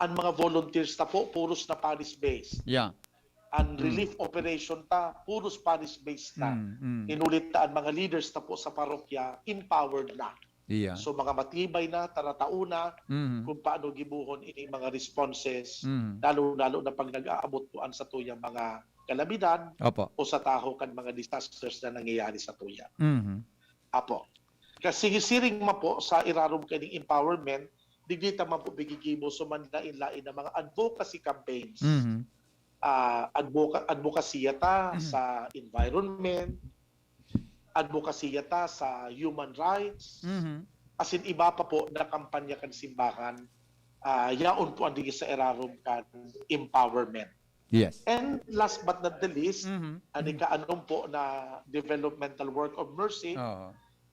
ang mga volunteers ta po, puros na Paris-based. Yeah. Ang relief operation ta, puros Paris-based na. Inulit ta ang mga leaders ta po sa parokya, empowered na. Yeah. So mga matibay na, taratauna, kung paano gibuhon ini mga responses, lalo-lalo na pag nag-aabot po ang sa tuyang mga kalamidad Opo. o sa taho kan mga disasters na nangyayari sa tuya. Apo. Kasi siring ma po sa irarom kaning empowerment, digdi ta man po bigigibo sumanlain-lain na mga advocacy campaigns. Advokasya ta sa environment, advokasya ta sa human rights, as in iba pa po na kampanya kan simbahan, yaon po ang digi sa irarom kan empowerment. Yes. And last but not the least, anong po na developmental work of mercy,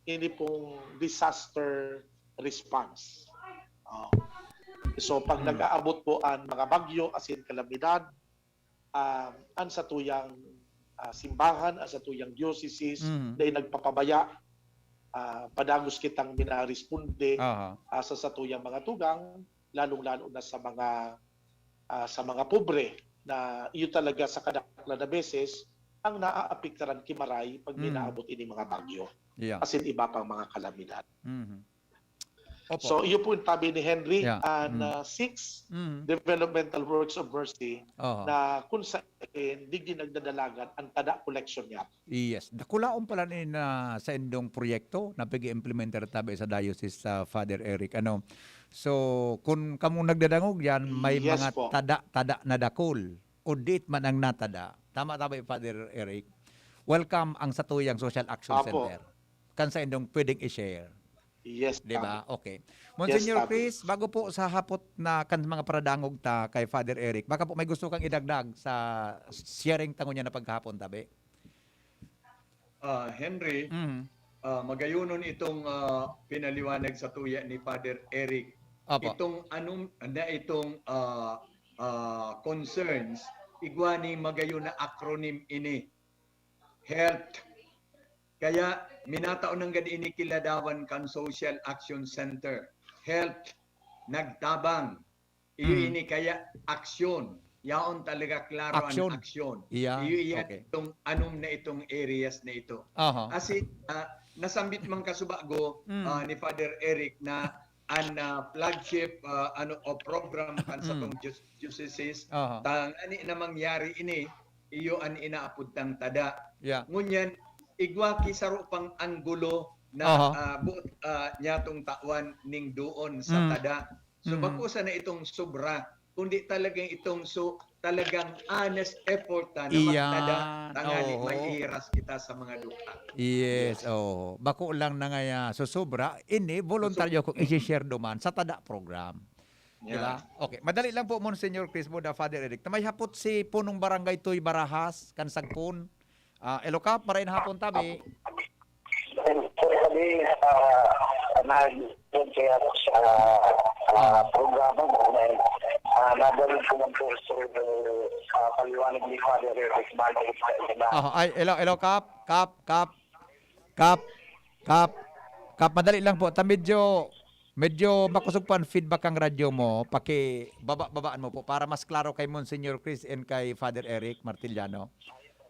ini pong disaster response. So pag nag-aabot po ang mga bagyo, as in kalamidad, ang sa tuyang simbahan, ang sa tuyang dioceses, dahil nagpapabaya, padagos kitang minaresponde sa tuyang mga tugang, lalong-lalo na sa mga pobre, na iyo talaga sa kadakla na beses ang naaapektaran kimaray pag minaabot ini mga bagyo. Yeah. As in iba pang mga kalamidad. Opo. So iyo po yung tabi ni Henry, Yeah. and 6 developmental works of mercy na kung saan digdi nagdadalagan ang tada collection niya. Yes. Dakulaon pala ni na sa indong proyekto na pag-implementer tabi sa diocese sa Father Eric. So, kung kamo nagdadangog yan, may Yes mga po. tada na dakol. Audit man ang natada. Tama Father Eric. Welcome ang Satuyang Social Action Apo. Center. Kan sa indong pwedeng i-share. Yes. Di ba? tama. Okay. Monsignor Tabi. Chris, bago po sa hapot na kan mga paradangog ta kay Father Eric, baka po may gusto kang idagdag sa sharing tango niya na paghapon tabi. Henry, magayunon itong pinaliwanag sa tuya ni Father Eric. Apo. Itong concerns, igwani magayon na acronym ini. Health. Kaya minataon ng gadi ini kiladawan kan Social Action Center. Health. Nagtabang. Iyo ini kaya aksyon. Yaon talaga klaro Aksyon. ang aksyon. Yeah, Iyo okay. itong anum na itong areas na ito. Kasi nasambit man kasubago ni Father Eric na an flagship program kan sa tong dioceses tang ani na mangyari ini iyo an inaapud tang tada. Yeah. Ngunyan igwa kisaro pang anggulo na nyatong tawan ning doon sa tada. So bakusa na itong sobra kundi talagang itong talagang honest effort na magtada tangali maiiras kita sa mga duka. Yes, bako lang na nga sobra ini voluntaryo kung i-share duman sa tada program. Di ba? Okay, madali lang po Monsignor Chris Buda, Father Eric. May hapot si punong barangay Tuy Barahas, Kansagpon. Elokap, marain hapon tabi. Sabi, nag-kaya sa programa mo na nadaling ko ng kurso sa paliwanag ni Father Eric Martin. Ay, Kap, madali lang po. Medyo makusog pa ang feedback ang radyo mo. Babaan mo po para mas klaro kay Monsignor Chris and kay Father Eric Martiliano.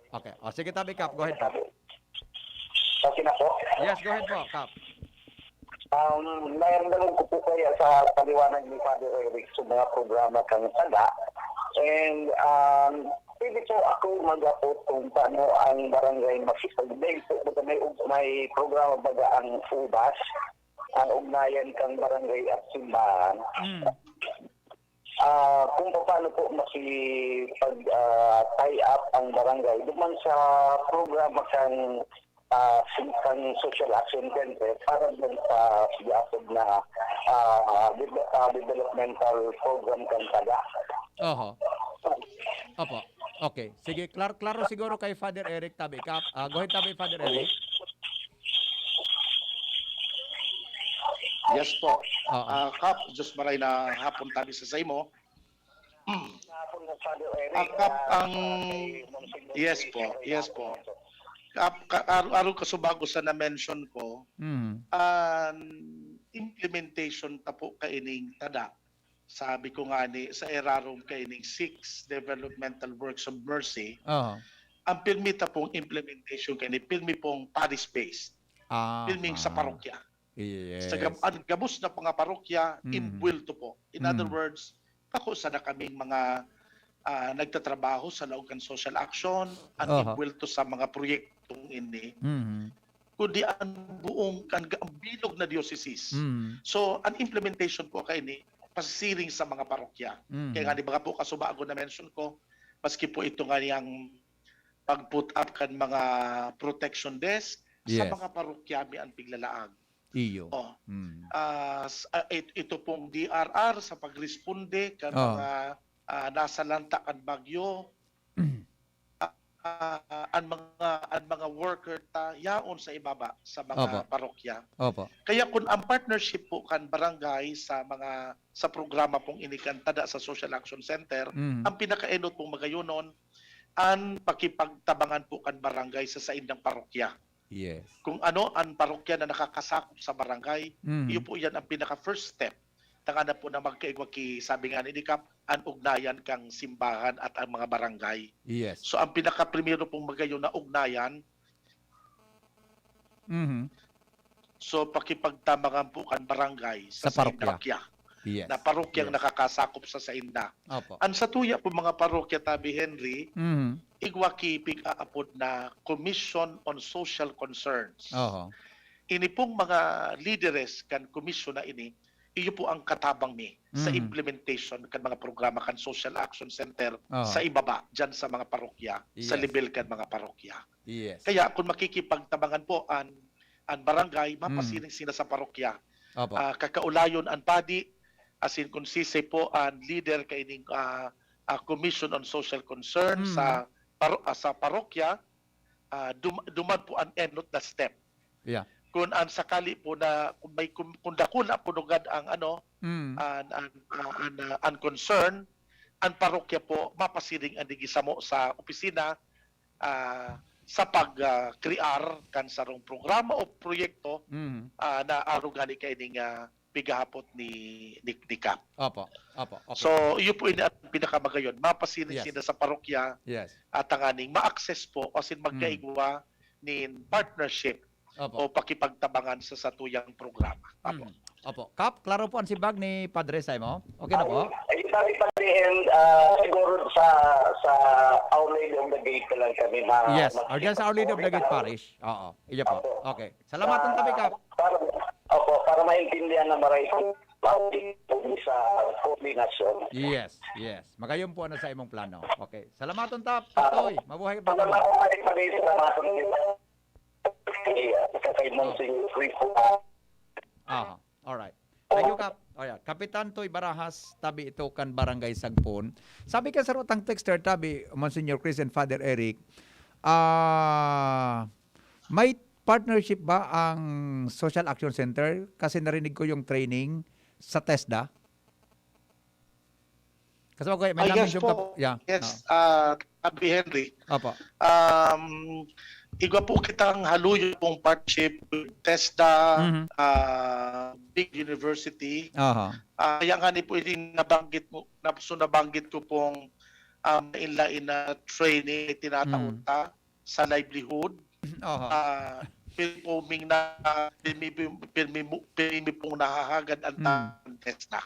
Okay. Sige tabi, Kap. Go ahead, Kap. Okay na po? Yes, go ahead po, Kap. Mayroon lang ko po kaya sa paliwanag ni Father Eric sa mga programa kang tada. And pwede po ako mag-apot kung paano ang barangay makipag-mail po. May programa baga ang UBAS, ang ugnayan kang barangay at simbahan. Kung paano po makipag-tie up ang barangay. Duman sa programa kang Social Action Center para dun sa sigasod na developmental program kang tada. Opo. Okay. Sige, klaro siguro kay Father Eric tabi. Kap, go ahead tabi, Father Eric. Yes po. Kap, Diyos maray na hapon tabi sa mo. Hapon na Father Eric. Kap, ang... Yes po. Aron kasubago sa na-mention ko, ang implementation ta po kaining tada. Sabi ko nga ni sa erarom kaining 6 developmental works of mercy. Ang pilmi ta pong implementation kaining pilmi pong parish-based. Pilming sa parokya. Yes. Sa gabos na mga parokya, imbuelto po. In other words, pakusa na kaming mga nagtatrabaho sa laugan social action, ang imbuelto sa mga proyektong ini. Kundi ang buong ang bilog na diocese. So, ang implementation po kay ni pasisiring sa mga parokya. Kaya nga di ba po kasubago na mention ko, maski po ito nga niyang pag-put up kan mga protection desk sa mga parokya mi ang piglalaag. Iyo. Ito pong DRR sa pagresponde kan mga nasa lanta kan bagyo. Ang mga worker ta yaon sa ibaba sa mga parokya. Kaya kung ang partnership po kan barangay sa programa pong inikantada sa Social Action Center, ang pinakaenot pong magayunon ang pakipagtabangan po kan barangay sa saindang parokya. Yes. Kung ano ang parokya na nakakasakop sa barangay, iyo po yan ang pinaka first step. Tanga na po na magkaigwaki, sabi nga ni Dikap, ang ugnayan kang simbahan at ang mga barangay. Yes. So ang pinaka primero pong magayon na ugnayan, so pakipagtabangan po kan barangay sa parokya. Yes. Na parokyang nakakasakop sa sainda. Ang sa tuya po mga parokya, Tabi Henry, igwaki pig-aapod na Commission on Social Concerns. Ini pong mga leaders kan commission na ini, iyo po ang katabang mi sa implementation kan mga programa kan Social Action Center sa ibaba, dyan sa mga parokya, sa level kan mga parokya. Yes. Kaya kung makikipagtabangan po ang barangay, mapasiling sila sa parokya. Kakaulayon ang padi, as in kung sisay po ang leader kaining Commission on Social Concerns sa parokya, duman po ang enot na step. Yeah. Kung ang sakali po na kung dakula po nugad ang ang concern, ang parokya po mapasiring ang digisamo sa opisina sa pag-crear kan sarong programa o proyekto na arugani kaining pigahapot ni Kap. Okay. So, iyo po ang pinakamagayon. Mapasiling sila sa parokya at ang ma-access po o sin magkaigwa ni partnership o pakipagtabangan sa satuyang programa. Kap, klaro po ang sibag ni Padre Simon. Okay na po? Ay, sabi pa rin, siguro sa Our Lady of the Gate lang kami na... Yes, or dyan sa Our Lady of the Gate Parish. Oo, iya po. Okay. Salamat tabi, Kap. Para maintindihan na maray sa koordinasyon. Yes. Magayon po sa imong plano. Okay. Salamat tap, Patoy. Mabuhay ka pa. Salamat po kay Monsignor Rico. Alright. Thank you, Kap. Kapitan Toy Barahas, tabi ito kan Barangay Sagpon. Sabi ka sa rotang texter, tabi, Monsignor Chris and Father Eric, may partnership ba ang Social Action Center? Kasi narinig ko yung training sa TESDA. Kasi ako, may namin yes yung... po. Yes, Tabi Henry. Igwa po kitang haluyo pong partnership with TESDA, big university. Kaya nga ni po yung nabanggit ko pong inlain na training tinataon ta sa livelihood. Filming na pirmi pong nahahagad ang TESDA.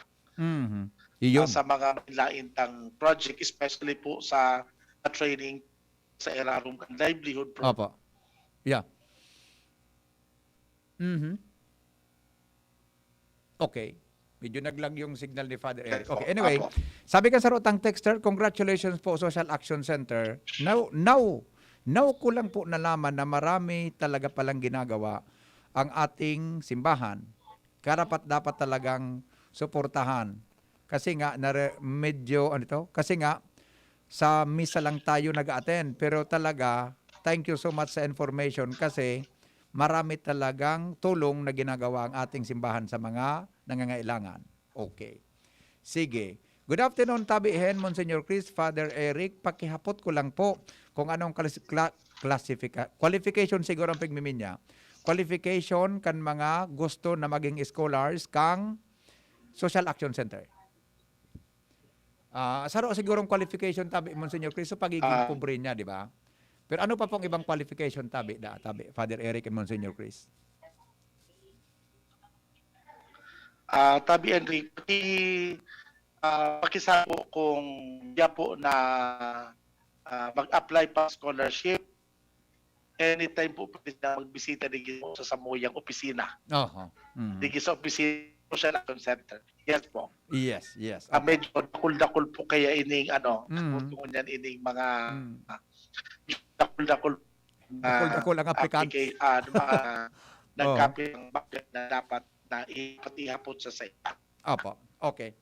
Sa mga laintang project, especially po sa training sa erarum kan livelihood program. Okay. Medyo naglag yung signal ni Father Eric. Okay, anyway, sabi ka sa rotang texter, congratulations po Social Action Center. Now ko lang po nalaman na marami talaga palang ginagawa ang ating simbahan. Karapat dapat talagang suportahan. Kasi nga kasi nga sa misa lang tayo nag-attend, pero talaga thank you so much sa information kasi marami talagang tulong na ginagawa ang ating simbahan sa mga nangangailangan. Okay. Sige. Good afternoon, Tabi Hen, Monsignor Chris, Father Eric. Pakihapot ko lang po kung anong qualification siguro ang pigmimin niya. Qualification kan mga gusto na maging scholars kang Social Action Center. Saro sigurong qualification tabi Monsignor Chris so pagiging pobre niya, di ba? Pero ano pa pong ibang qualification tabi Father Eric and Monsignor Chris? Tabi Henry, pakisabo kung diya po na mag-apply pa scholarship, anytime po pwede na magbisita dito sa Samuyang opisina. Dito sa opisina Social Action Center. Yes po. Yes. Medyo dakul-dakul po kaya ining kung yan ining mga dakul-dakul ang aplikant. Nagkapi ng bakit na dapat na ipatihapot sa site. Apo. Okay.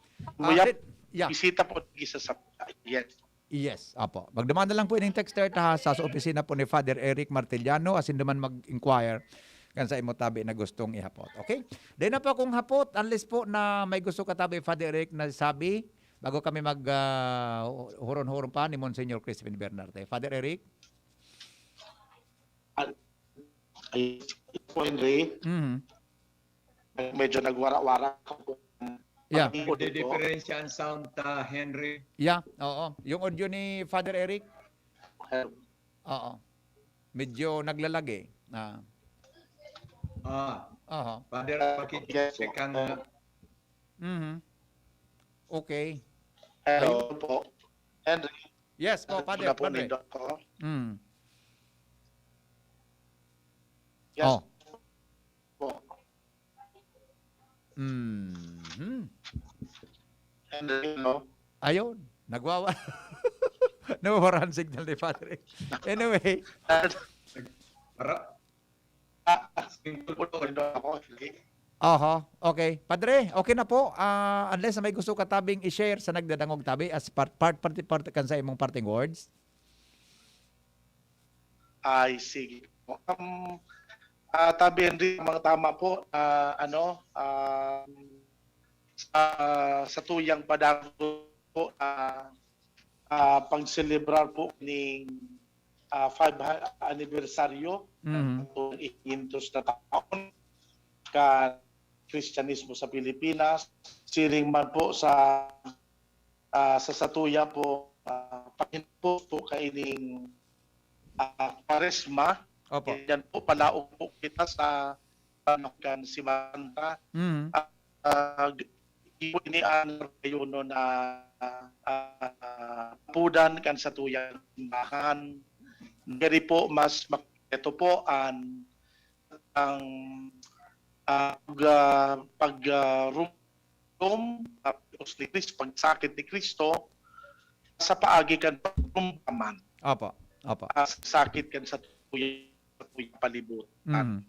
Bisita po sa yes. Yes, apo. Magdemanda lang po ining texter sa opisina po ni Father Eric Martiliano asin naman mag-inquire kan sa imo tabi na gustong ihapot. Okay? Dahil na po akong hapot, unless po na may gusto ka tabi Father Eric na sabi bago kami mag huron-huron pa ni Monsignor Crispin Bernarte. Father Eric? Henry, medyo nagwara-wara ako. Yeah. Diferensya ang sound Henry. Yeah, oo. Yung audio ni Father Eric? Oo. Medyo naglalagi. Father, pakicheck ang... Okay. Hello po. Henry. Yes po, Father. Padre. Yes. Henry, no? Ayun. Nagwawa. Nawawaran signal ni Father. Anyway. Okay. Padre, okay na po. Unless may gusto ka tabing i-share sa nagdadangog tabi as part kan sa imong parting words. Ay, sige. Tabi Henry, mga tama po, sa tuyang padago po, pag-celebrar po ng 5th anibersaryo ng 500 na taon ka Kristyanismo sa Pilipinas. Siring man po sa satuya po, pahinpo po kaining Kwaresma. Yan po, palaong po kita sa panakan si Manta. Ini ang rayuno na pudan kan sa tuyang simbahan. Gari po, ito po ang pagsakit ni Kristo sa paagi kan pagrumpaman. Sakit kan sa tuyang palibutan.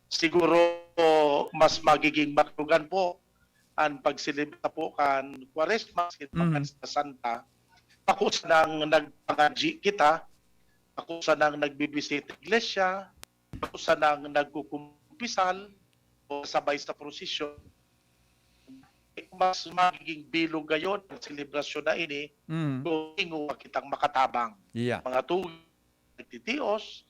Siguro mas magiging makrugan po ang pagsilibta po kan Kwaresma sa Santa. Ako sa nang nagpangaji kita, ako sa nang nagbibisita iglesia, ako sa nang nagkukumpisal o sabay sa prosesyon. Mas magiging bilog gayon ang selebrasyon na ini kung ingo kitang makatabang. Mga tuwing nagtitios,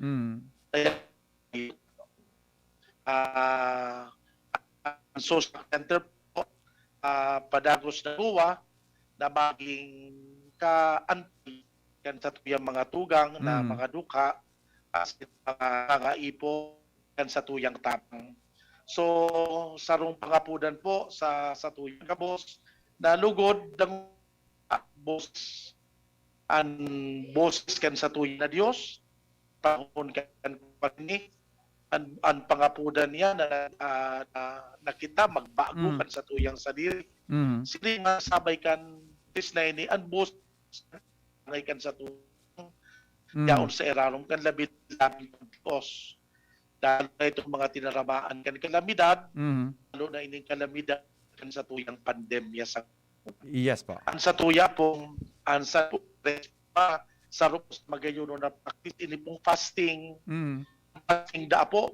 social center po, padagos na buwa na maging ka-anti yan sa tuyang mga tugang na mga duka as mga ipo yan sa tuyang tapang. So, sarong pangapudan po sa tuyang kabos na lugod ng boses kan sa tuyang na Diyos pangon kan pani ang pangapudan niya na kita magbago kan sa tuyang sadiri. Sili nga sabay kan na ini ang boses kan sa tuyang yaon sa erarom kan labit Diyos. Dahil na itong mga tinaramaan kan kalamidad, lalo na ining kalamidad kan sa tuyang pandemya sa Yes po. Ang sa tuya pong sa sarap magayuno na practice ini pong fasting. Fasting da po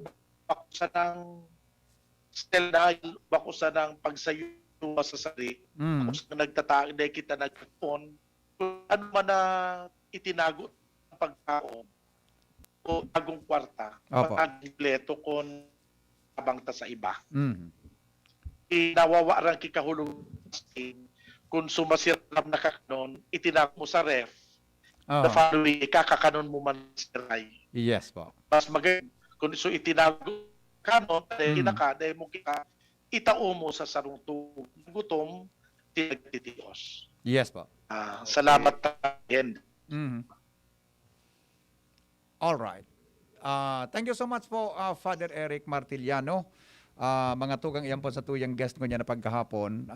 bako sa nang still dahil bako sa nang pagsayo sa sari. Bako sa nagtatag dahil kita nagpon ano man na itinago ang pagkaon. o agong kwarta, Opo. pag-agleto kung abang ta sa iba. Mhm. Nawawa rin kikahulog kung sumasiram na kakanon, itinap mo sa ref, Oo. the following, ikakakanon mo man siray. Yes po. Mas maganda, kung so itinago kanon, dahil kinaka, dahil mo kika, itao mo sa sarong gutom, tinagtitios. Yes po. Salamat again. Mhm. All right. Thank you so much po, Father Eric Martiliano. Mga tugang iyan po sa tuyang guest ko niya na pagkahapon.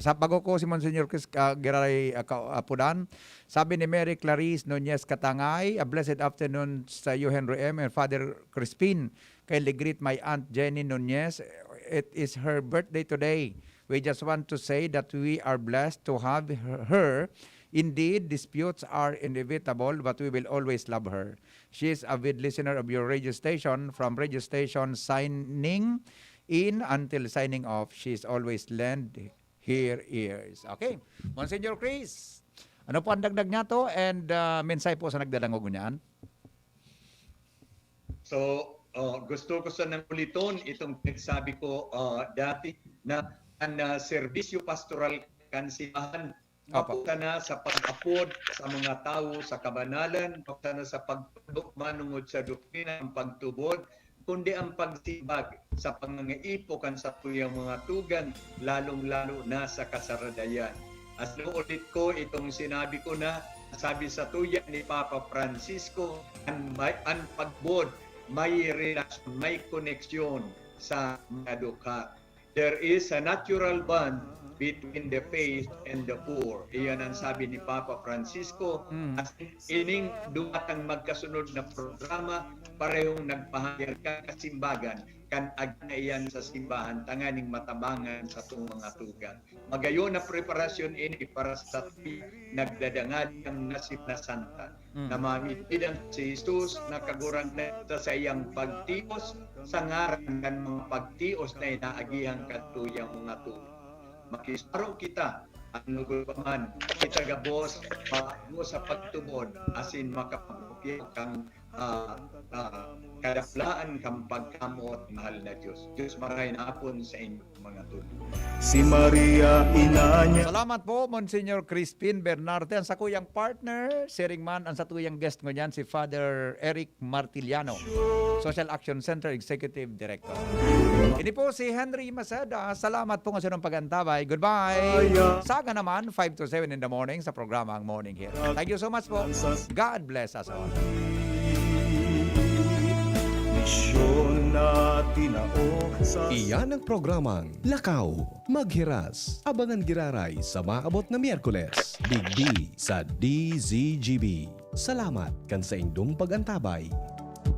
Sa bago ko si Monsignor Chris Giray Apudan, sabi ni Mary Clarice Nunez Katangay, a blessed afternoon sa iyo Henry M. and Father Crispin. Kindly greet my Aunt Jenny Nunez. It is her birthday today. We just want to say that we are blessed to have her. Indeed, disputes are inevitable, but we will always love her. She is a avid listener of your radio station. From radio station signing in until signing off, she is always lend her ears. Okay, Monsignor Chris, ano po ang dagdag niya to and mensay po sa nagdadangog niyan? So, gusto ko sa uliton itong nagsabi ko dati na ang serbisyo pastoral kansilahan mapunta na sa pag-apod sa mga tao sa kabanalan, mapunta na sa pagtudok manungod sa doktrina ang pagtubod, kundi ang pagsibag sa pangangaipo kan sa tuyang mga tugan, lalong-lalo na sa kasaradayan. As ulit ko itong sinabi ko na, sabi sa tuya ni Papa Francisco, ang pagbod may relasyon, may koneksyon sa mga dukha. There is a natural bond between the faith and the poor. Iyan ang sabi ni Papa Francisco. As ining dumatang magkasunod na programa, parehong nagpahayag ka kasimbagan, kan agna iyan sa simbahan, tanganing matabangan sa itong mga tugan. Magayon na preparasyon ini para sa nagdadangad ng nasip na santa. Na mamitidan si Jesus, nakagurang na sa iyang pagtios, sa ngaran ng mga pagtios na inaagihang katuyang mga tugan. Makisaro kita ang nugol pa man kita gabos mo sa pagtubod asin makapagpupya kang kadaplaan kang pagkamot mahal na Diyos. Diyos maray na apon sa inyo mga tuloy. Si Maria ina niya. Salamat po, Monsignor Crispin Bernarte. Ang sa kuyang partner, sharing man, ang sa tuyang guest mo niyan, si Father Eric Martiliano, Social Action Center Executive Director. Ini po si Henry Maseda. Salamat po nga sa inyong pag-antabay. Goodbye! Saga naman, 5 to 7 in the morning sa programa ang Morning Hero. Thank you so much po. God bless us all. Iyan ang programang Lakaw, Maghiras, Abangan Giraray sa maabot na Miyerkules. Digdi sa DZGB. Salamat kan sa indong pag-antabay.